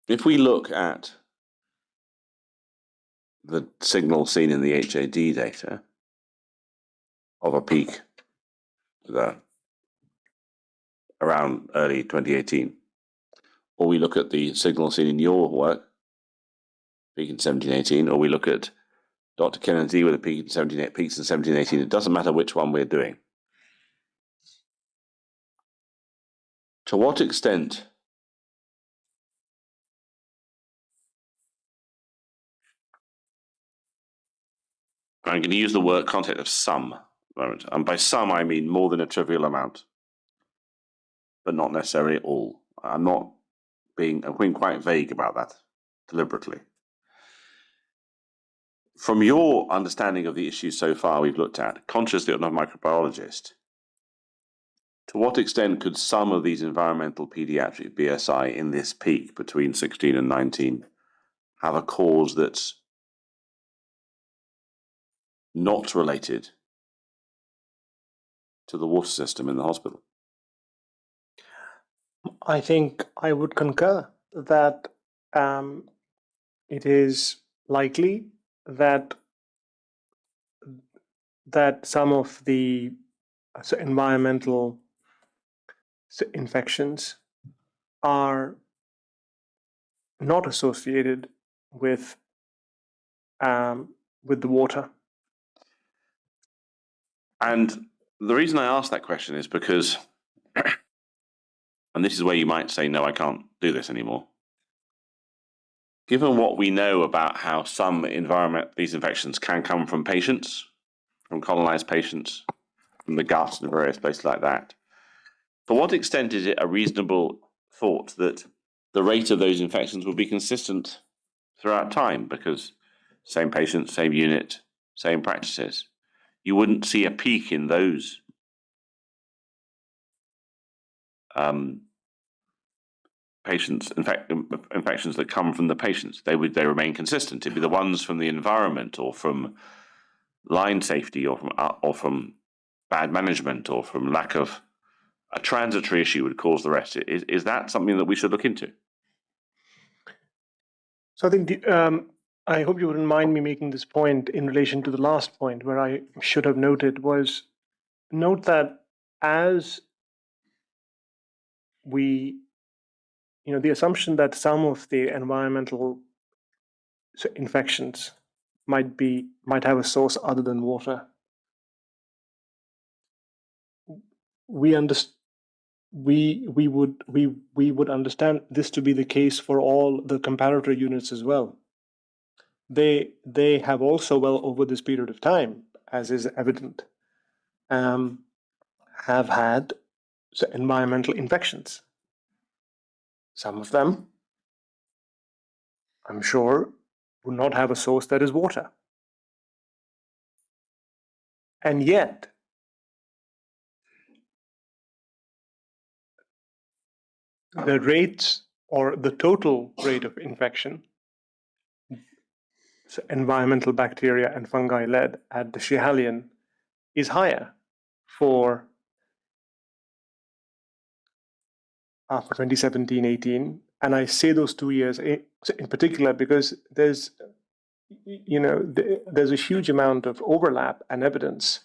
If we look at the signal seen in the HAD data of a peak around early 2018, or we look at the signal seen in your work, peak in 1718, or we look at Dr. Kennedy with a peak in 17, peaks in 1718, it doesn't matter which one we're doing. To what extent I'm going to use the word concept of some, and by some I mean more than a trivial amount, but not necessarily all. I'm being quite vague about that deliberately. From your understanding of the issues so far we've looked at, consciously, I'm not a microbiologist, to what extent could some of these environmental pediatric BSI in this peak between 16 and 19 have a cause that's not related to the water system in the hospital? I think I would concur that it is likely that some of the environmental infections are not associated with the water. And the reason I ask that question is because, and this is where you might say, no, I can't do this anymore. Given what we know about how some these infections can come from patients, from colonized patients, from the gut and various places like that, to what extent is it a reasonable thought that the rate of those infections will be consistent throughout time? Because same patient, same unit, same practices. You wouldn't see a peak in those patients, infections that come from the patients. They remain consistent. It'd be the ones from the environment, or from line safety, or from bad management, or from lack of a transitory issue would cause the rest. Is that something that we should look into? So I think I hope you wouldn't mind me making this point in relation to the last point, where I should have note that as we, the assumption that some of the environmental infections might have a source other than water. We would understand this to be the case for all the comparator units as well. They have also, well over this period of time, as is evident, have had environmental infections. Some of them, I'm sure, would not have a source that is water. And yet, the rates, or the total rate of infection, environmental bacteria and fungi led at the Schiehallion, is higher for 2017-18. And I say those 2 years in particular because there's a huge amount of overlap and evidence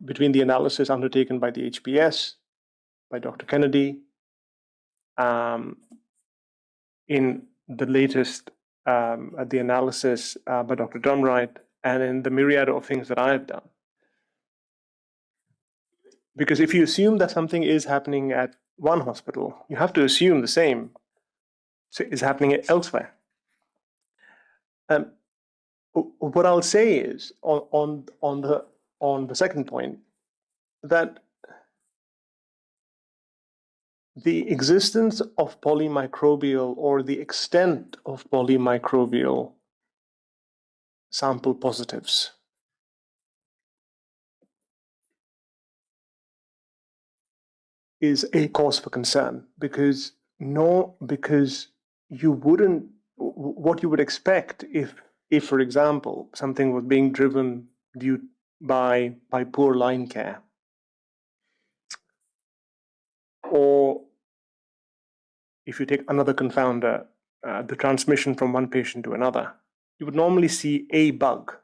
between the analysis undertaken by the HPS, by Dr. Kennedy, in the latest the analysis by Dr. Dunright, and in the myriad of things that I have done. Because if you assume that something is happening at one hospital, you have to assume the same is happening elsewhere. What I'll say is on the second point, that the existence of polymicrobial or the extent of polymicrobial sample positives is a cause for concern, because you wouldn't, what you would expect if for example something was being driven due by poor line care, or if you take another confounder, the transmission from one patient to another, you would normally see a bug,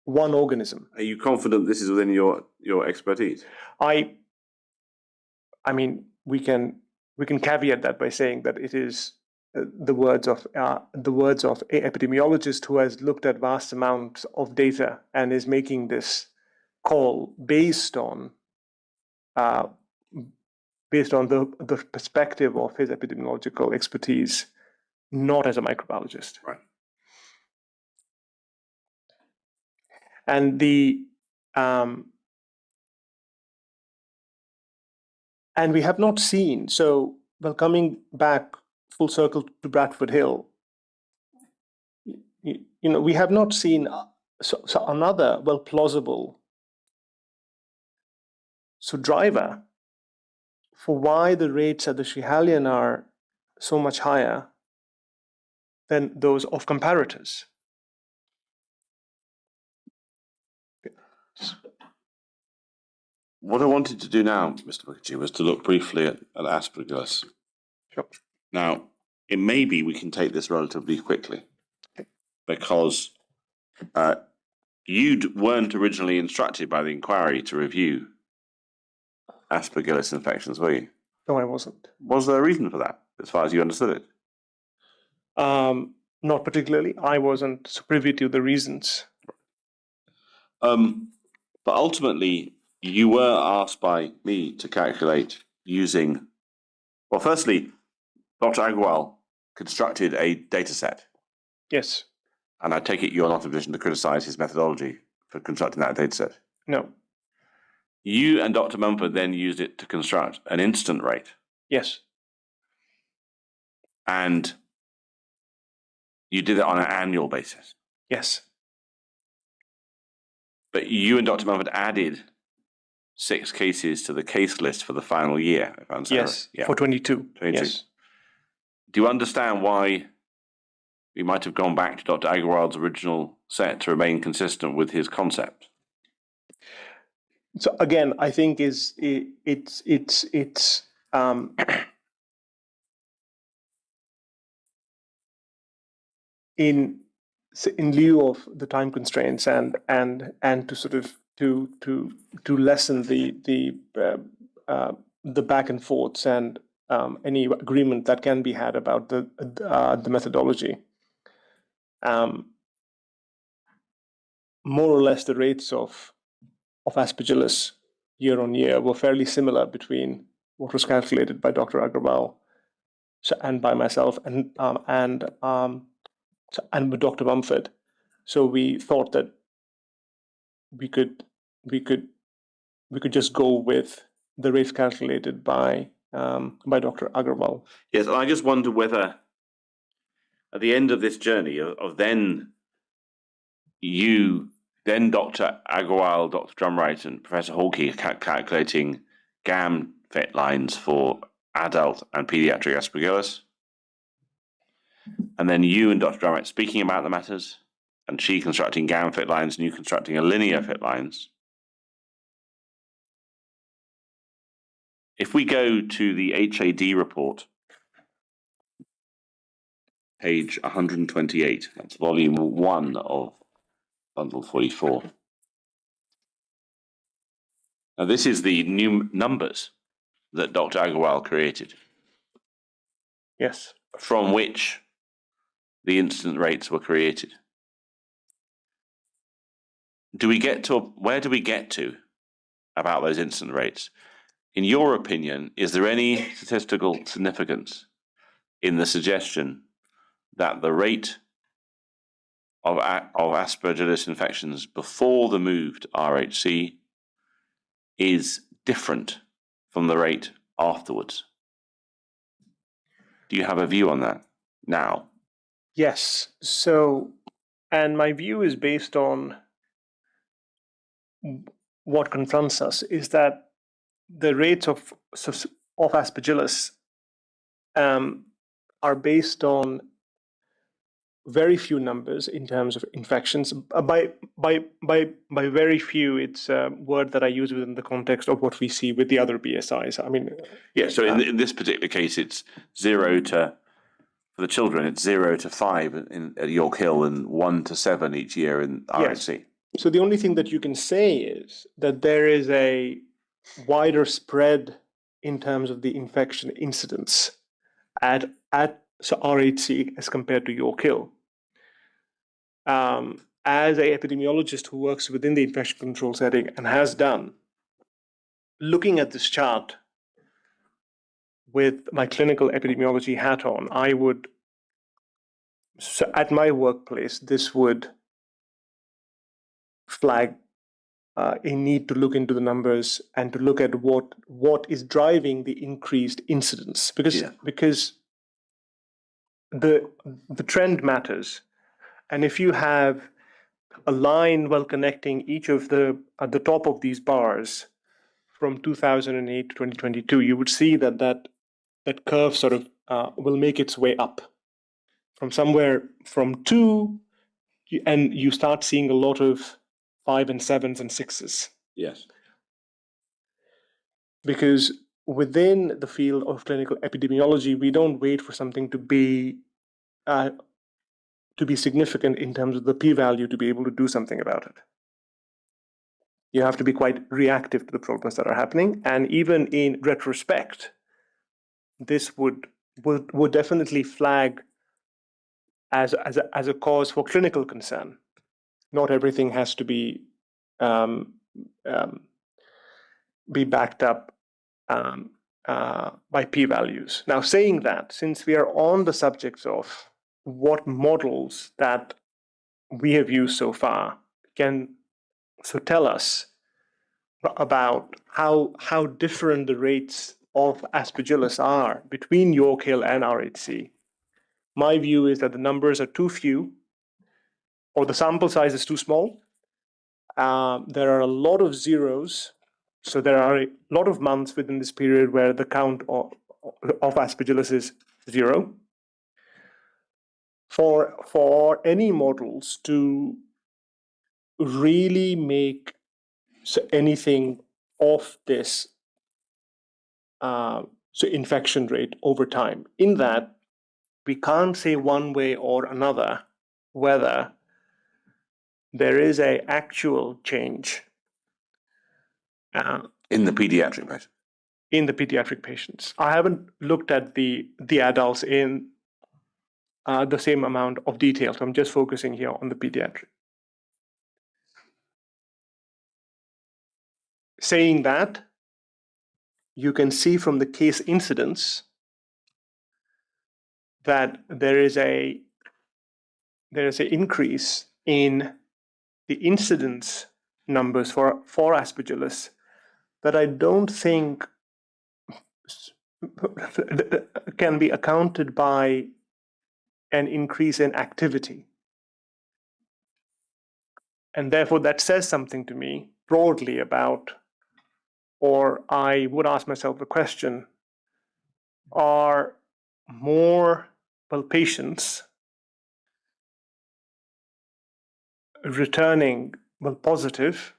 one organism. Are you confident this is within your expertise? I mean, we can caveat that by saying that it is the words of a epidemiologist who has looked at vast amounts of data and is making this call based on the perspective of his epidemiological expertise, not as a microbiologist. Right. And and we have not seen, so, well, coming back full circle to Bradford Hill, we have not seen so another, well, plausible driver for why the rates at the Schiehallion are so much higher than those of comparators. What I wanted to do now, Mr. Mookerjee, was to look briefly at Aspergillus. Sure. Now, it may be we can take this relatively quickly, because you weren't originally instructed by the inquiry to review Aspergillus infections, were you? No, I wasn't. Was there a reason for that, as far as you understood it? Not particularly. I wasn't privy to the reasons. But ultimately, you were asked by me to calculate using, well, firstly, Dr. Agarwal constructed a data set. Yes. And I take it you're not in a position to criticize his methodology for constructing that data set. No. You and Dr. Mumford then used it to construct an incident rate. Yes. And you did it on an annual basis. Yes. But you and Dr. Mumford added 6 cases to the case list for the final year, if I understand yes. right. Yeah. For 22. 22. Yes. Do you understand why we might have gone back to Dr. Agarwal's original set to remain consistent with his concept? So again, I think in lieu of the time constraints and to sort of to lessen the back and forths and any agreement that can be had about the methodology. More or less, the rates of Aspergillus year on year were fairly similar between what was calculated by Dr. Agarwal and by myself and with Dr. Mumford. So we thought that we could just go with the rates calculated by Dr. Agarwal. Yes, and I just wonder whether at the end of this journey of then you, then Dr. Agarwal, Dr. Drumright, and Professor Hawkey calculating GAM fit lines for adult and pediatric Aspergillus, and then you and Dr. Drumright speaking about the matters, and she constructing GAM fit lines and you constructing a linear fit lines. If we go to the HAD report, page 128, that's volume 1 of bundle 44. Now, this is the new numbers that Dr. Agarwal created. Yes. From which the incident rates were created. Where do we get to about those incident rates? In your opinion, is there any statistical significance in the suggestion that the rate of Aspergillus infections before the move to RHC is different from the rate afterwards? Do you have a view on that now? Yes. So, and my view is based on what confronts us is that the rates of Aspergillus are based on very few numbers in terms of infections. By very few, it's a word that I use within the context of what we see with the other BSIs. I mean, yeah. So in this particular case, it's 0 to, for the children, it's 0 to 5 at York Hill and 1 to 7 each year in RHC. Yes. So the only thing that you can say is that there is a wider spread in terms of the infection incidence at RHC as compared to York Hill. As an epidemiologist who works within the infection control setting and has done, looking at this chart with my clinical epidemiology hat on, I would, so at my workplace, this would flag a need to look into the numbers and to look at what is driving the increased incidence, because the trend matters. And if you have a line well connecting each of at the top of these bars from 2008 to 2022, you would see that curve sort of will make its way up from somewhere from 2, and you start seeing a lot of 5 and 7s and 6s. Yes. Because within the field of clinical epidemiology, we don't wait for something to be significant in terms of the p-value to be able to do something about it. You have to be quite reactive to the problems that are happening, and even in retrospect, this would definitely flag as a cause for clinical concern. Not everything has to be backed up by p-values. Now, saying that, since we are on the subject of what models that we have used so far can tell us about how different the rates of Aspergillus are between York Hill and RHC. My view is that the numbers are too few, or the sample size is too small. There are a lot of zeros, so there are a lot of months within this period where the count of Aspergillus is 0. For any models to really make anything of this infection rate over time, in that we can't say one way or another whether there is an actual change in the pediatric patient. In the pediatric patients. I haven't looked at the adults in the same amount of detail, so I'm just focusing here on the pediatric. Saying that, you can see from the case incidence that there is an increase in the incidence numbers for Aspergillus that I don't think can be accounted by an increase in activity. And therefore, that says something to me broadly about, or I would ask myself the question, are more patients returning positive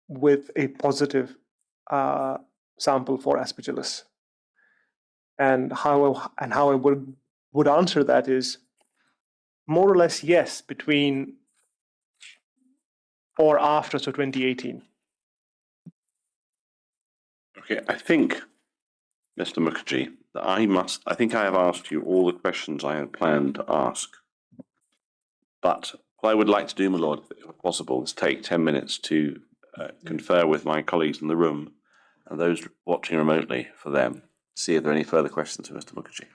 with a positive sample for Aspergillus? And how I would answer that is more or less yes, between or after 2018. Okay, I think, Mr. Mookerjee, that I think I have asked you all the questions I had planned to ask. But what I would like to do, my lord, if possible, is take 10 minutes to confer with my colleagues in the room and those watching remotely for them, see if there are any further questions for Mr. Mookerjee.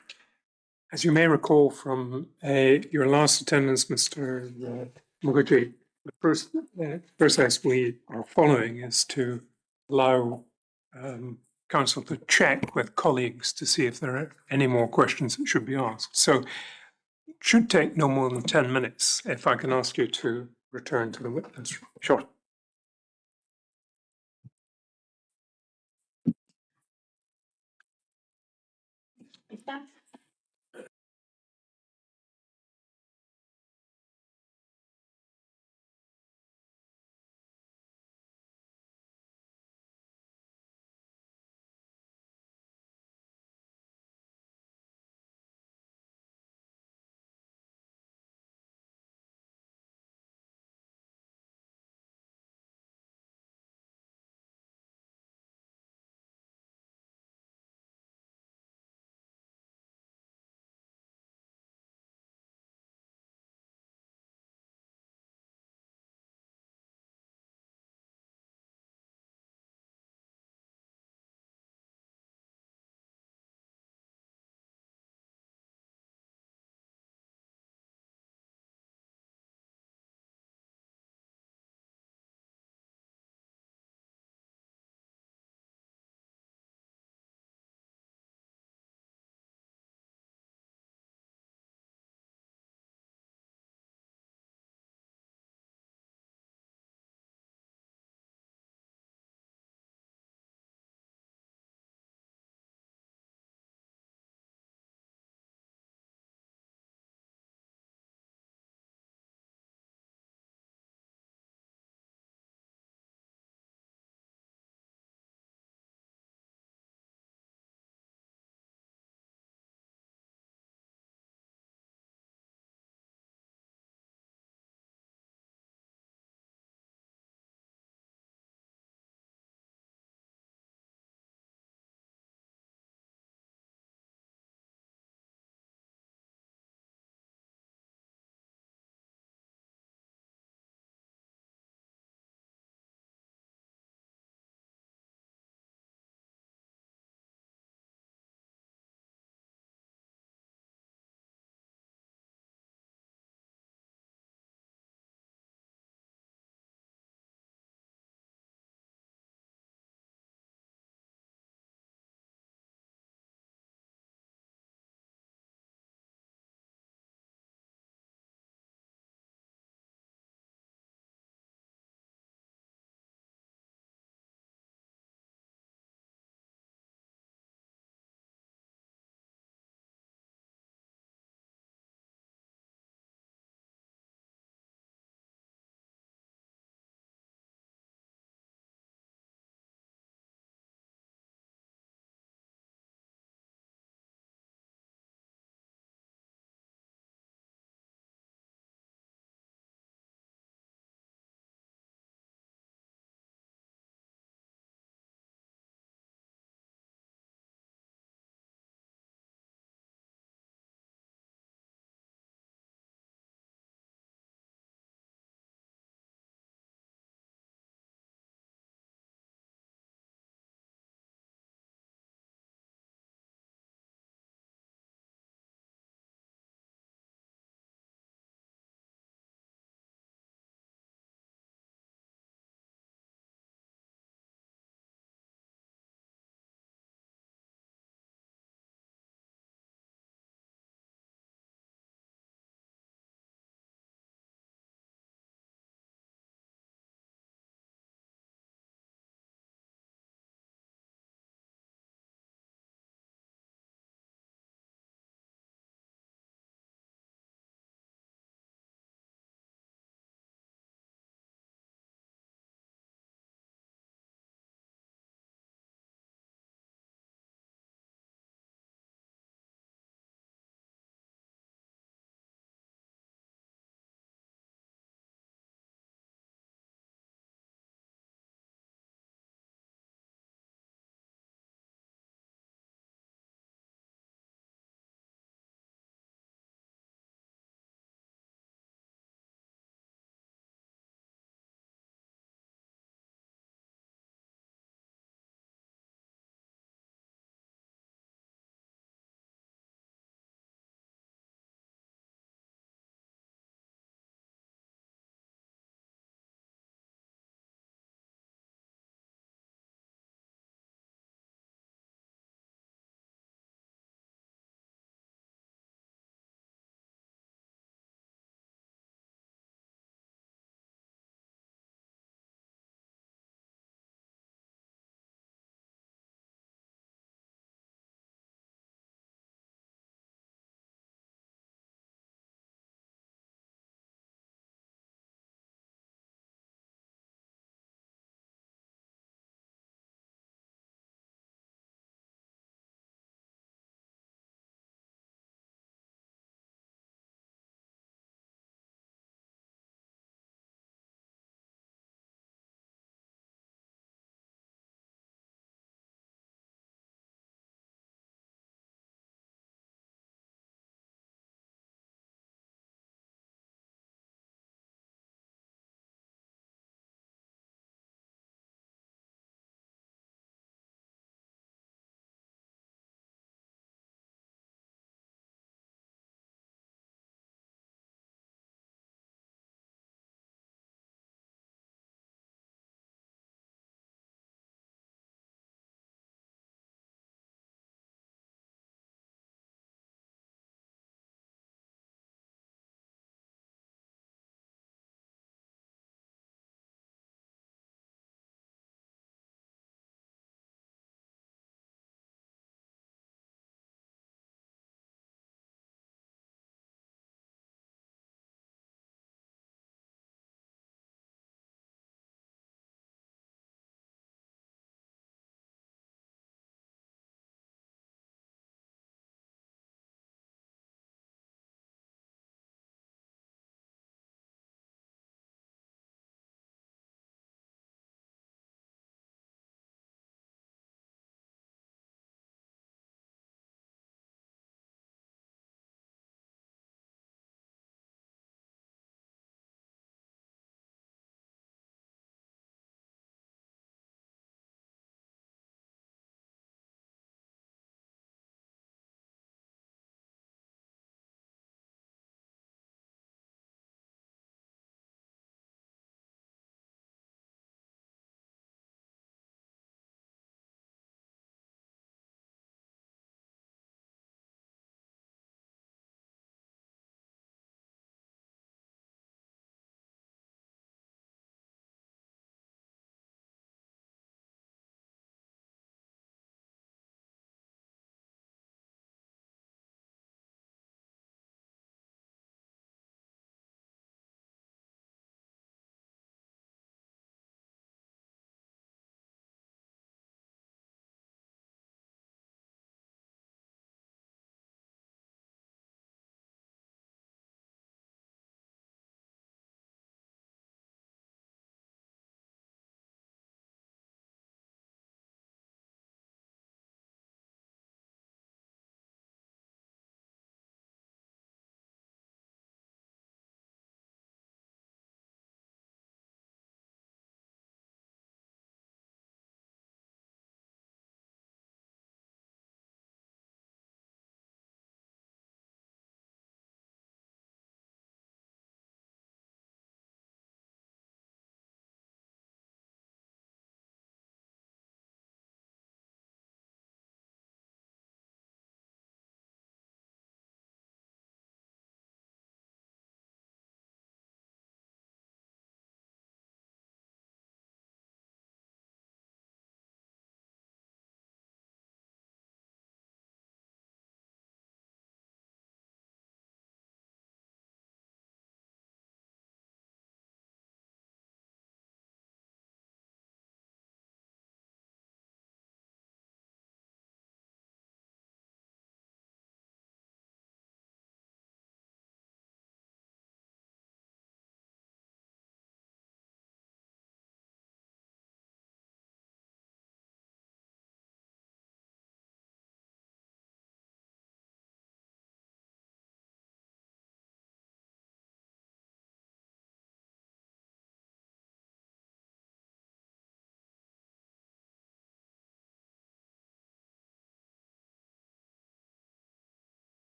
As you may recall from your last attendance, Mr. Mookerjee, the first process we are following is to allow council to check with colleagues to see if there are any more questions that should be asked. So it should take no more than 10 minutes if I can ask you to return to the witness room. Sure.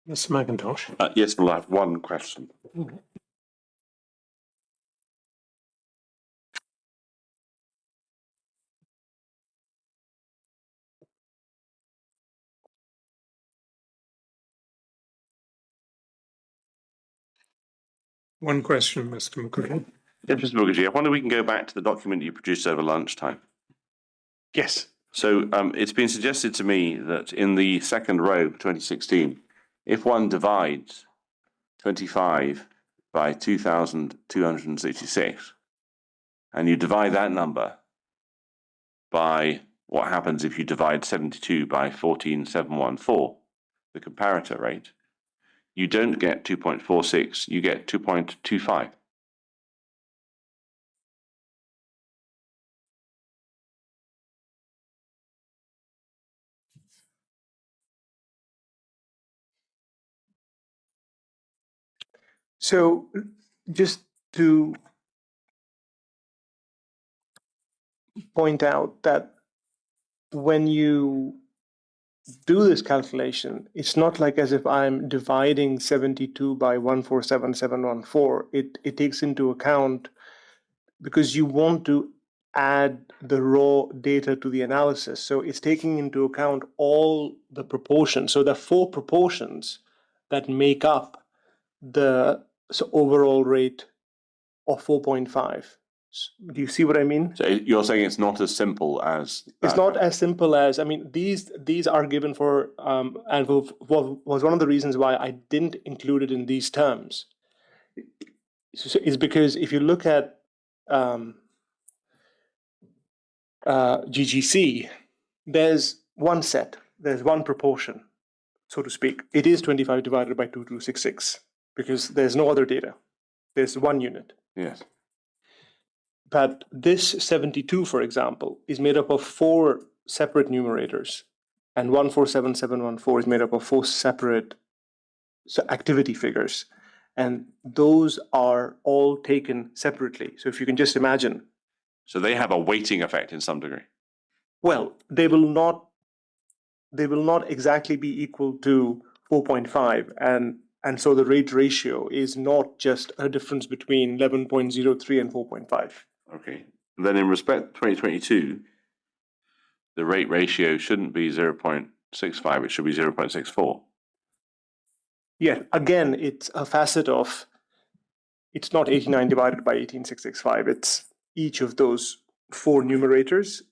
Mr. McIntosh. Yes, well, I have one question. One question, Mr. Mookerjee. Yes, Mr. Mookerjee, I wonder if we can go back to the document you produced over lunchtime. Yes. So it's been suggested to me that in the second row, 2016, if one divides 25 by 2,266, and you divide that number by what happens if you divide 72 by 14,714, the comparator rate, you don't get 2.46, you get 2.25. So just to point out that when you do this calculation, it's not like as if I'm dividing 72 by 147,714. It takes into account, because you want to add the raw data to the analysis. So it's taking into account all the proportions. So there are 4 proportions that make up the overall rate of 4.5. Do you see what I mean? So you're saying it's not as simple as that. It's not as simple as, I mean, these are given for, and was one of the reasons why I didn't include it in these terms. Is because if you look at GGC, there's one set, there's one proportion, so to speak. It is 25 divided by 2266 because there's no other data. There's one unit. Yes. But this 72, for example, is made up of 4 separate numerators, and 147,714 is made up of 4 separate activity figures. And those are all taken separately. So if you can just imagine. So they have a weighting effect in some degree. Well, they will not exactly be equal to 4.5. And so the rate ratio is not just a difference between 11.03 and 4.5. Okay. Then in respect to 2022, the rate ratio shouldn't be 0.65, it should be 0.64. Yeah, again, it's a facet of, it's not 89 divided by 18,665. It's each of those 4 numerators,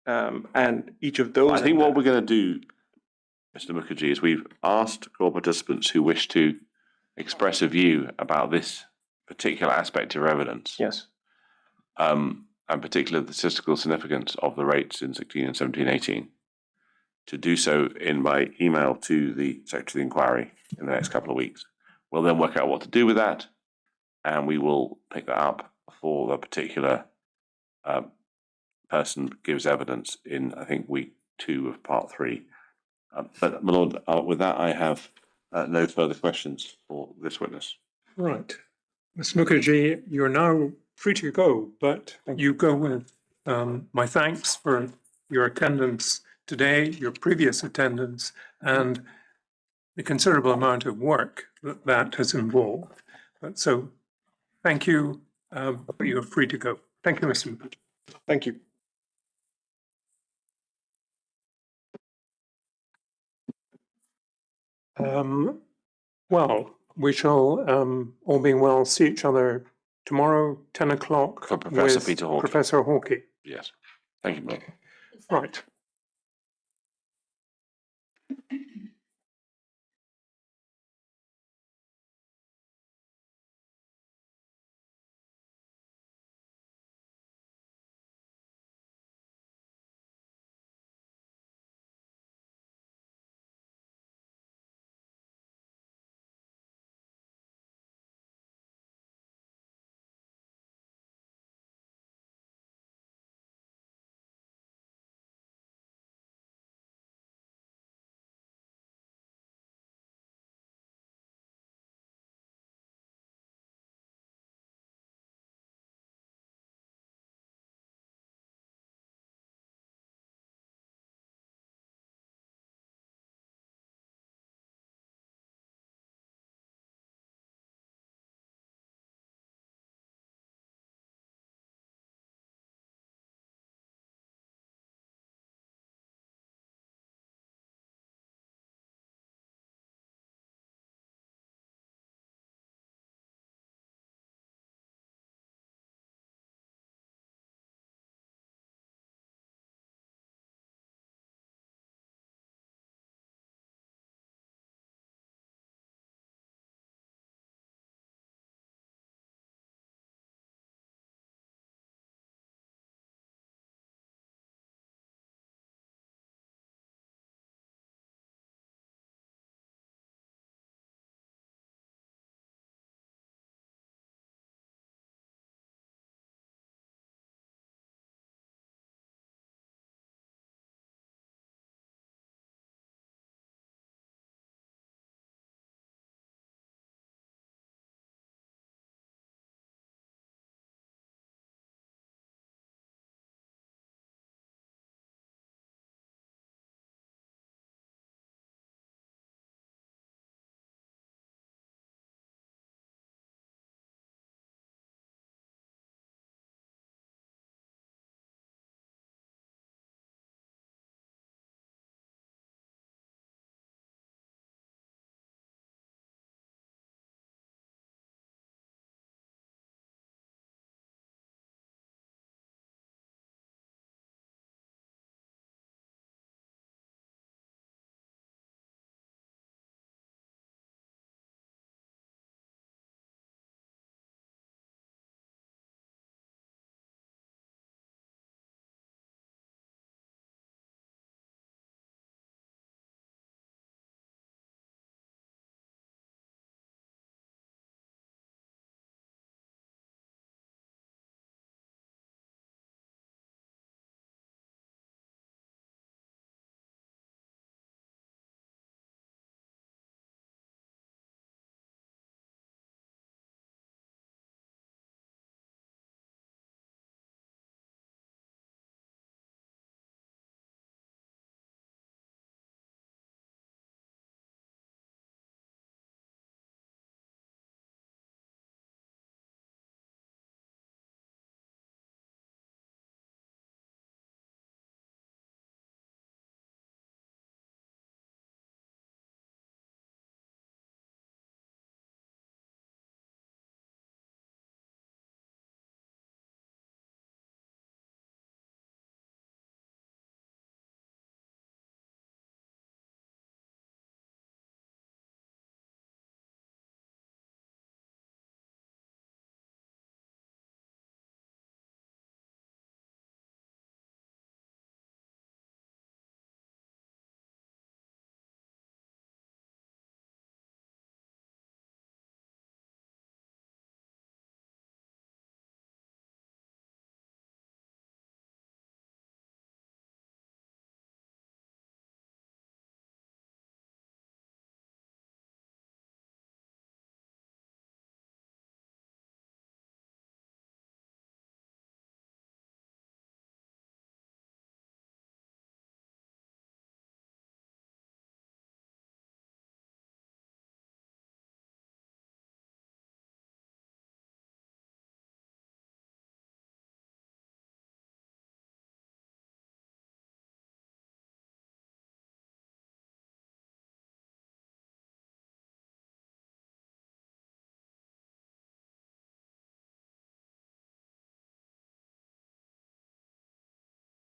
and each of those. I think what we're going to do, Mr. Mookerjee, is we've asked core participants who wish to express a view about this particular aspect of evidence. Yes. And particularly the statistical significance of the rates in 16 and 17, 18, to do so in my email to the Secretary of the Inquiry in the next couple of weeks. We'll then work out what to do with that, and we will pick that up for the particular person gives evidence in, I think, week 2 of part 3. But, my Lord, with that, I have no further questions for this witness. Right. Ms. Mookerjee, you're now free to go, but you go with my thanks for your attendance today, your previous attendance, and the considerable amount of work that has involved. But so, thank you, but you're free to go. Thank you, Mr. Mookerjee. Thank you. Well, we shall, all being well, see each other tomorrow, 10 o'clock. For Professor with Peter Hawke. Professor Hawke. Yes. Thank you, my Lord. Right.